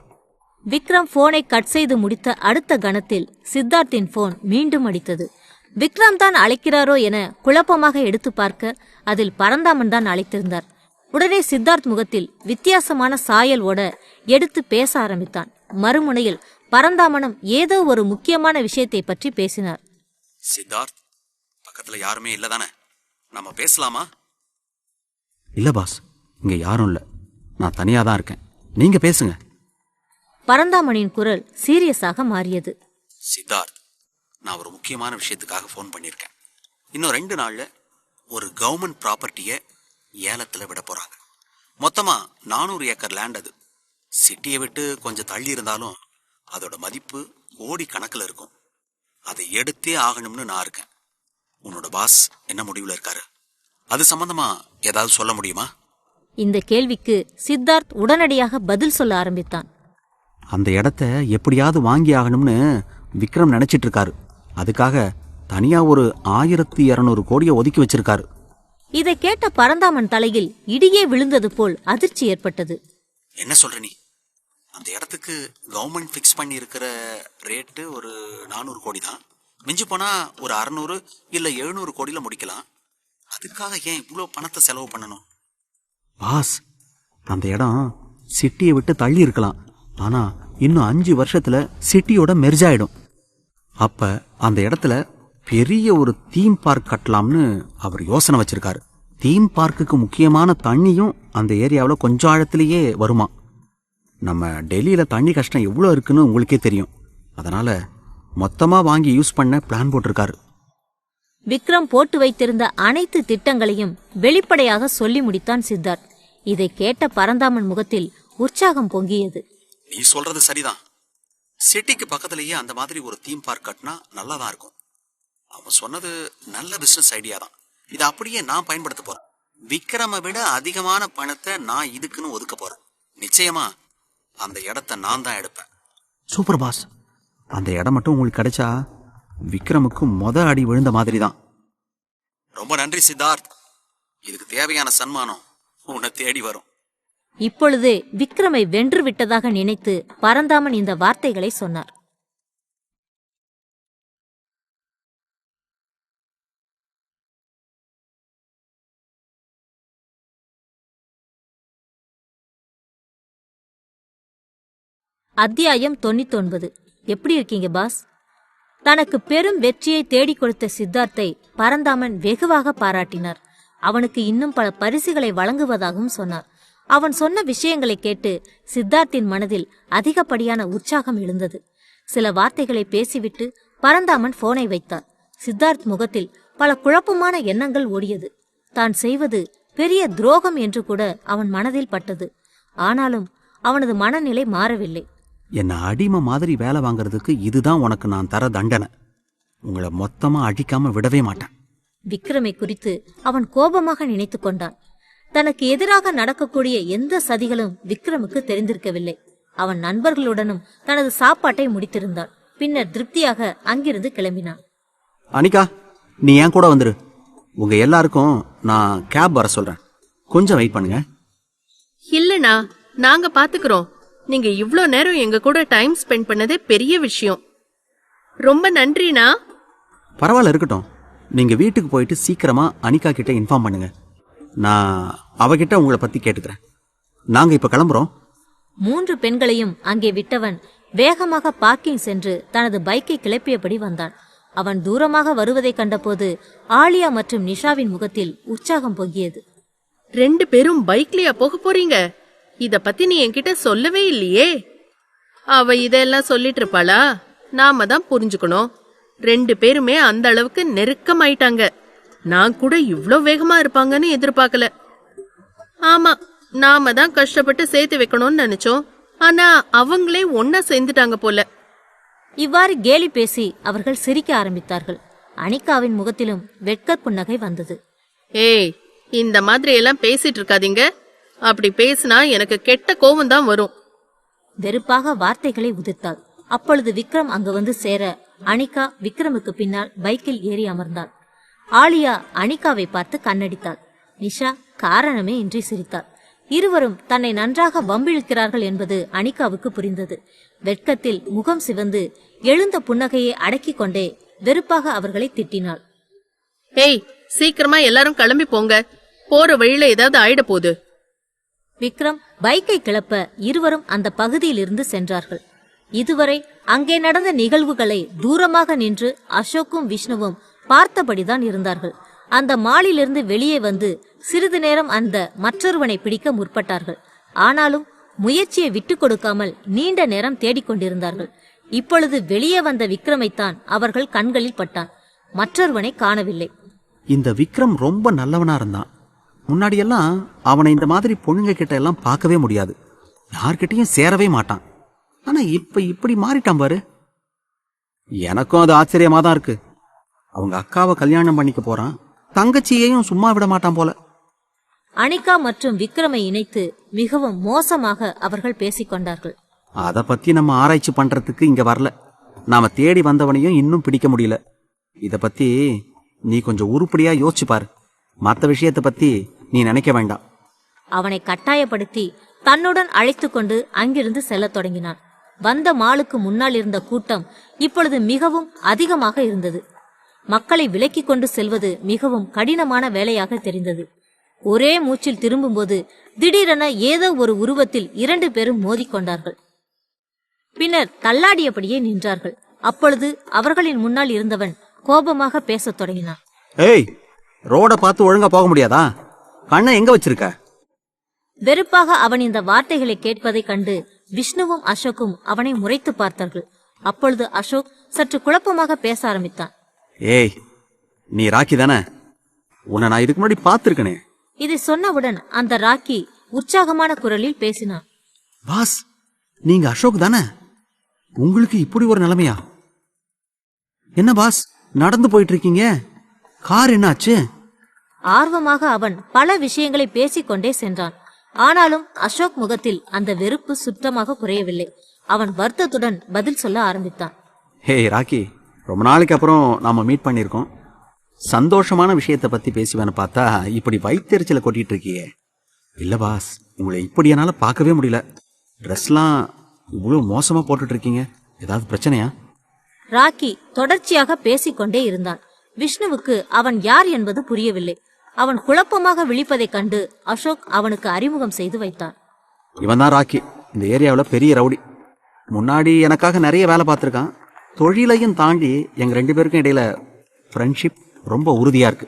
விக்ரம் போனை கட் செய்து முடித்த அடுத்த கணத்தில் சித்தார்த்தின் போன் மீண்டும் அடித்தது. விக்ரம் தான் அழைக்கிறாரோ என குழப்பமாக எடுத்து பார்க்க அதில் பரந்தாமன் தான் அழைத்திருந்தார். உடனே சித்தார்த் முகத்தில் வித்தியாசமான சாயல் ஓட எடுத்து பேச ஆரம்பித்தான். மறுமுனையில் பரந்தாமனும் ஏதோ ஒரு முக்கியமான விஷயத்தை பற்றி பேசினார். சித்தார்த், பக்கத்துல யாருமே இல்லதானே? நம்ம பேசலாமா? இல்ல பாஸ், இங்க யாரும் இல்ல. நான் தனியா தான் இருக்கேன். நீங்க பேசுங்க. பரந்தாமனின் குரல் சீரியஸாக மாறியது. சித்தார்த், நான் ஒரு முக்கியமான விஷயத்துக்காக ஃபோன் பண்ணியிருக்கேன். இன்னும் 2 நாள்ல ஒரு கவர்மெண்ட் ப்ராப்பர்ட்டியை ஏலத்தில் விட போறாங்க. மொத்தமா 400 ஏக்கர் லேண்ட். அது சிட்டியை விட்டு கொஞ்சம் தள்ளி இருந்தாலும் அதோட மதிப்பு கோடி கணக்கில் இருக்கும். அதை எடுத்தே ஆகணும்னு நான் இருக்கேன். உன்னோட பாஸ் என்ன முடிவுல இருக்காரு? அது சம்பந்தமா ஏதாவது சொல்ல முடியுமா? இந்த கேள்விக்கு சித்தார்த் உடனடியாக பதில் சொல்ல ஆரம்பித்தான். அந்த இடத்த எப்படியாவது வாங்கி ஆகணும்னு விக்ரம் நினைச்சிட்டு இருக்காரு. அதுக்காக தனியா ஒரு 1200 கோடியை ஒதுக்கி வச்சிருக்காரு. இதை கேட்ட பரந்தாமன் தலையில் இடியே விழுந்தது போல் அதிர்ச்சி ஏற்பட்டது. என்ன சொல்ற நீ? அந்த இடத்துக்கு கவர்மெண்ட் ஃபிக்ஸ் பண்ணி இருக்கிற ரேட்டு ஒரு 400 கோடி தான். மிஞ்சி போனா ஒரு 600 இல்ல 700 கோடியில முடிக்கலாம். அதுக்காக ஏன் இவ்வளோ பணத்தை செலவு பண்ணணும்? பாஸ், அந்த இடம் சிட்டியை விட்டு தள்ளி இருக்கலாம். ஆனா இன்னும் 5 வருஷத்துல சிட்டியோட மெர்ஜ் ஆயிடும். அப்ப அந்த இடத்துல பெரிய ஒரு தீம் பார்க் கட்டலாம்னு அவர் யோசனை வச்சிருக்காரு. தீம் பார்க்குக்கு முக்கியமான தண்ணியும் அந்த ஏரியாவில் கொஞ்சம் ஆழத்திலேயே வருமா. நம்ம டெல்லியில தண்ணி கஷ்டம் எவ்வளோ இருக்குன்னு உங்களுக்கே தெரியும். அதனால மொத்தமா வாங்கி யூஸ் பண்ண பிளான் போட்டிருக்காரு. விக்ரம் போட்டு வைத்திருந்த அனைத்து திட்டங்களையும் வெளிப்படையாக சொல்லி முடித்தான் சித்தார்த். இதை கேட்ட பரந்தாமன் முகத்தில் உற்சாகம் பொங்கியது. நீ சொல்றது சரிதான். சிட்டிக்கு பக்கத்திலேயே அந்த மாதிரி ஒரு தீம் பார்க் கட்டினா நல்லா தான் இருக்கும். அவன் சொன்னது நல்ல பிசினஸ் ஐடியா தான். இதை அப்படியே நான் பயன்படுத்த போறேன். விக்ரமை விட அதிகமான பணத்தை நான் இதுக்குன்னு ஒதுக்க போறேன். நிச்சயமா அந்த இடத்த நான் தான் எடுப்பேன். சூப்பர் பாஸ், அந்த இடம் மட்டும் உங்களுக்கு கிடைச்சா விக்ரமுக்கு அடி விழுந்த மாதிரி தான். ரொம்ப நன்றி சித்தார்த். இதுக்கு தேவையான சன்மானம் உன்னை தேடி வரும். இப்பொழுதே விக்ரமை வென்று விட்டதாக நினைத்து பரந்தாமன் இந்த வார்த்தைகளை சொன்னார். அத்தியாயம் 99. எப்படி இருக்கீங்க பாஸ்? தனக்கு பெரும் வெற்றியை தேடிக் கொடுத்த சித்தார்த்தை பரந்தாமன் வெகுவாக பாராட்டினார். அவனுக்கு இன்னும் பல பரிசுகளை வழங்குவதாகவும் சொன்னார். அவன் சொன்ன விஷயங்களை கேட்டு சித்தார்த்தின் மனதில் அதிகப்படியான உற்சாகம் எழுந்தது. சில வார்த்தைகளை பேசிவிட்டு பரந்தாமன் போனை வைத்தார். சித்தார்த் முகத்தில் பல குழப்பமான எண்ணங்கள் ஓடியது. தான் செய்வது பெரிய துரோகம் என்று கூட அவன் மனதில் பட்டது. ஆனாலும் அவனது மனநிலை மாறவில்லை. என்ன அடிமை மாதிரி வேலை வாங்குறதுக்கு இதுதான் உனக்கு நான் தர தண்டனை. உங்களை மொத்தமா அழிக்காம விடவே மாட்டேன். விக்ரமை குறித்து அவன் கோபமாக நினைத்து கொண்டான். தனக்கு எதிராக நடக்கக்கூடிய எந்த சதிகளும் விக்ரமுக்கு தெரிந்திருக்கவில்லை. அவன் நண்பர்களுடனும் தனது சாப்பாட்டை முடித்திருந்தான். பின்னர் திருப்தியாக அங்கிருந்து கிளம்பினான். அனிகா, நீ ஏன் கூட வந்துரு. உங்க எல்லாருக்கும் நான் கேப் வர சொல்றேன். கொஞ்சம் வெயிட் பண்ணுங்க. இல்லனா, நாங்க பாத்துக்கிறோம். நீங்க இவ்ளோ நேரம் எங்க கூட டைம் ஸ்பெண்ட் பண்ணதே பெரிய விஷயம். ரொம்ப நன்றிண்ணா. பரவாயில்ல, இருக்கட்டும். நீங்க வீட்டுக்கு போயிட்டு சீக்கிரமா அனிகா கிட்ட இன்ஃபார்ம் பண்ணுங்க. நான் அவகிட்ட உங்களை பத்தி கேட்டுக்கிறேன். நாங்க இப்ப கிளம்புறோம். 3 பெண்களையும் அங்கே விட்டவன் வேகமாக பார்க்கிங் சென்று தனது பைக்கை கிளப்பியபடி வந்தான். அவன் தூரமாக வருவதை கண்டபோது ஆலியா மற்றும் நிஷாவின் முகத்தில் உற்சாகம் பொங்கியது. 2 பேரும் பைக்லயா போக போறீங்க? இத பத்தி நீ என்கிட்ட சொல்லவே இல்லையே. அவ இதெல்லாம் சொல்லிட்டு இருப்பாளா? நாம தான் புரிஞ்சுக்கணும். 2 பேருமே அந்த அளவுக்கு நெருக்கமாயிட்டாங்க. நான் கூட இவ்ளோ வேகமா இருப்பாங்கன்னு எதிர்பார்க்கல. ஆமா, நாம தான் கஷ்டப்பட்டு சேர்த்து வைக்கணும்னு நினைச்சோம். ஆனா அவங்களே ஒன்னா சேர்ந்துட்டாங்க போல. இவ்வாறு கேலி பேசி அவர்கள் சிரிக்க ஆரம்பித்தார்கள். அனிகாவின் முகத்திலும் வெட்கப் புன்னகை வந்தது. ஏய், இந்த மாதிரி எல்லாம் பேசிட்டு இருக்காதீங்க. அப்படி பேசினா எனக்கு கெட்ட கோவம் தான் வரும். வெறுப்பாக வார்த்தைகளை உதிர்த்தாள். அப்பொழுது விக்ரம் அங்கு வந்து சேர அனிகா விக்ரமுக்கு பின்னால் பைக்கில் ஏறி அமர்ந்தாள். ஆலியா அனிகாவை பார்த்து கண்ணடித்தாள். நிஷா காரணமே இன்றி சிரித்தாள். இருவரும் தன்னை நன்றாக வம்பிழுக்கிறார்கள் என்பது அனிகாவுக்கு புரிந்தது. வெட்கத்தில் முகம் சிவந்து எழுந்த புன்னகையை அடக்கிக் கொண்டே வெறுப்பாக அவர்களை திட்டினாள். ஏய், சீக்கிரமா எல்லாரும் கிளம்பி போங்க. போற வழியில ஏதாவது ஆயிட போகுது. விக்ரம் பைக்கை கிளப்ப இருவரும் அந்த பகுதியில் இருந்து சென்றார்கள். இதுவரை அங்கே நடந்த நிகழ்வுகளை தூரமாக நின்று அசோக்கும் விஷ்ணுவும் பார்த்தபடிதான் இருந்தார்கள். அந்த மாலிலிருந்து வெளியே வந்து சிறிது நேரம் அந்த மற்றொருவனை பிடிக்க முற்பட்டார்கள். ஆனாலும் முயற்சியை விட்டுக் கொடுக்காமல் நீண்ட நேரம் தேடிக்கொண்டிருந்தார்கள். இப்பொழுது வெளியே வந்த விக்ரமைத்தான் அவர்கள் கண்களில் பட்டான். மற்றொருவனை காணவில்லை. இந்த விக்ரம் ரொம்ப நல்லவனா இருந்தான். முன்னாடியெல்லாம் அவனை இந்த மாதிரி பொண்ணுங்க கிட்ட எல்லாம் பார்க்கவே முடியாது. யார்கிட்டயும் சேரவே மாட்டான். ஆனா இப்ப இப்படி மாறிட்டான் பாரு. எனக்கும் அது ஆச்சரியமா தான் இருக்கு. அவங்க அக்காவை கல்யாணம் பண்ணிக்க போறான். தங்கச்சியையும் சும்மா விட மாட்டான் போல. அனிகா மற்றும் விக்ரமை இணைத்து மிகவும் மோசமாக அவர்கள் பேசிக்கொண்டார்கள். அத பத்தி நம்ம ஆராய்ச்சி பண்றதுக்கு இங்க வரல. நாம தேடி வந்தவனையும் இன்னும் பிடிக்க முடியல. இத பத்தி நீ கொஞ்சம் உருப்படியா யோசிச்சு பாரு. மத்த விஷயத்தை பத்தி நீ நினைக்க வேண்டாம். அவனை கட்டாயப்படுத்தி தன்னுடன் அழைத்து கொண்டு அங்கிருந்து செல்லத் தொடங்கினான். வந்த மாலுக்கு முன்னால் இருந்த கூட்டம் இப்பொழுது மிகவும் அதிகமாக இருந்தது. மக்களை விலக்கிக் கொண்டு செல்வது மிகவும் கடினமான வேலையாக தெரிந்தது. ஒரே மூச்சில் திரும்பும்போது திடீரென ஏதோ ஒரு உருவத்தில் 2 பேரும் மோதிக்கொண்டார்கள். பின்னர் தள்ளாடியபடியே நின்றார்கள். அப்பொழுது அவர்களின் முன்னால் இருந்தவன் கோபமாக பேசத் தொடங்கினான். ஏய், ரோட பார்த்து ஒழுங்கா போக முடியாதா? கண்ணை எங்க வச்சிருக்க? வெறுப்பாக அவன் இந்த வார்த்தைகளை கேட்பதைக் கண்டு விஷ்ணுவும் அசோக்கும் அவனை முறைத்து பார்த்தார்கள். அப்பொழுது அசோக் சற்று குழப்பமாக பேச ஆரம்பித்தான். ஏய், நீ ராக்கி தானே? உன்னை நான் இதுக்கு முன்னாடி பார்த்திருக்கனே. இதை சொன்னவுடன் அந்த ராக்கி உற்சாகமான குரலில் பேசினான். பாஸ், நீங்க அசோக் தானே? உங்களுக்கு இப்படி ஒரு நிலைமையா? என்ன பாஸ், நடந்து போயிட்டு இருக்கீங்க? கார் என்னாச்சு? ஆர்வமாக அவன் பல விஷயங்களை பேசிக்கொண்டே சென்றான். ஆனாலும் அசோக் முகத்தில் அந்த வெறுப்பு சுத்தமாக குறையவில்லை. அவன் வருத்தத்துடன் பதில் சொல்ல ஆரம்பித்தான். ஹே ராக்கி, ரொம்ப நாளைக்கு அப்புறம் நாம மீட் பண்ணிருக்கோம். சந்தோஷமான விஷயத்தை பத்தி பேசுவேன்னு பார்த்தா இப்படி வயிற்றெரிச்சலை கொட்டிட்டு இருக்கியே. இல்ல பாஸ், உங்களை இப்படி என்னால பார்க்கவே முடியல. ட்ரெஸ்லாம் இவ்வளவு மோசமா போட்டுட்டு இருக்கீங்க. ஏதாவது பிரச்சனையா? ராக்கி தொடர்ச்சியாக பேசிக்கொண்டே இருந்தான். விஷ்ணுவுக்கு அவன் யார் என்பது புரியவில்லை. அவன் குழப்பமாக விழிப்பதைக் கண்டு அசோக் அவனுக்கு அறிமுகம் செய்து வைத்தான். இவன் தான் ராக்கி, இந்த ஏரியாவில் பெரிய ரவுடி. முன்னாடி எனக்காக நிறைய வேலை பார்த்துருக்கான். தொழிலையும் தாண்டி எங்க 2 பேருக்கும் இடையில ஃப்ரெண்ட்ஷிப் ரொம்ப உறுதியா இருக்கு.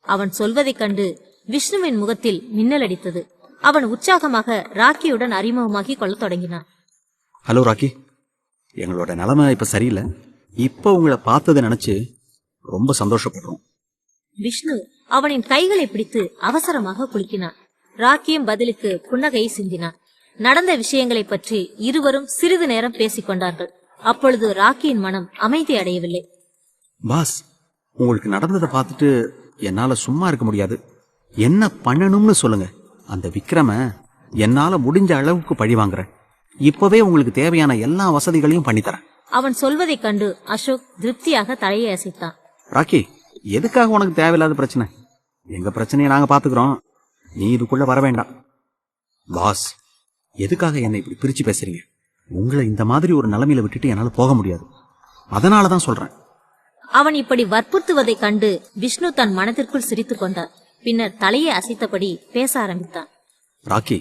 அவன் சொல்வதைக் கண்டு விஷ்ணுவின் முகத்தில் மின்னல் அடித்தது. அவன் உற்சாகமாக ராக்கியுடன் அறிமுகமாகி கொள்ளத் தொடங்கினான். ஹலோ ராக்கி, எங்களோட நிலைமை இப்ப சரியில்லை. இப்ப உங்களை பார்த்ததை நினைச்சு ரொம்ப சந்தோஷப்படுறோம். விஷ்ணு அவனின் கைகளை பிடித்து அவசரமாக குலுக்கினான். ராக்கியும் பதிலுக்கு புன்னகையை சிந்தினான். நடந்த விஷயங்களை பற்றி இருவரும் சிறிது நேரம் பேசிக் கொண்டார்கள். அப்பொழுது ராக்கியின் மனம் அமைதி அடையவில்லை. பாஸ், உங்களுக்கு நடந்ததை பார்த்துட்டு என்னால சும்மா இருக்க முடியாது. என்ன பண்ணணும்னு சொல்லுங்க. அந்த விக்ரம என்னால முடிஞ்ச அளவுக்கு பழி வாங்குறேன். இப்பவே உங்களுக்கு தேவையான எல்லா வசதிகளையும் பண்ணித்தரேன். அவன் சொல்வதைக் கண்டு அசோக் திருப்தியாக தலையை அசைத்தான். ராக்கி, எதுக்காக உனக்கு தேவையில்லாத பிரச்சனை? எங்க பிரச்சனையை நாங்க பாத்துக்கிறோம். நீ இதுக்குள்ள வர வேண்டாம். பாஸ், எதுக்காக என்னை இப்படி பிரிச்சு பேசுறீங்க? உங்களை இந்த மாதிரி ஒரு நிலைமையில விட்டுட்டு என்னால போக முடியாது. அதனாலதான் சொல்றேன். அவன் இப்படி வற்புறுத்துவதைக் கண்டு விஷ்ணு தன் மனதிற்குள் சிரித்துக் கொண்டார். பின்னர் தலையை அசைத்தபடி பேச ஆரம்பித்தான். ராக்கி,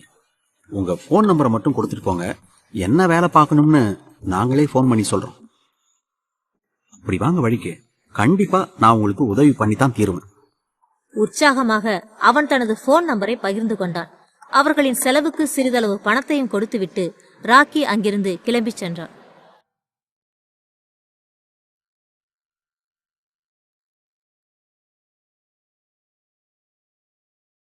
உங்க போன் நம்பரை மட்டும் கொடுத்துட்டு போங்க. என்ன வேலை பார்க்கணும்னு நாங்களே போன் பண்ணி சொல்றோம். அப்படி வாங்க வழிக்கு. கண்டிப்பா நான் உங்களுக்கு உதவி பண்ணித்தான் தீருவேன். உற்சாகமாக அவன் தனது போன் நம்பரை பகிர்ந்து கொண்டான். அவர்களின் செலவுக்கு சிறிதளவு பணத்தையும் கொடுத்துவிட்டு ராக்கி அங்கிருந்து கிளம்பிச் சென்றான்.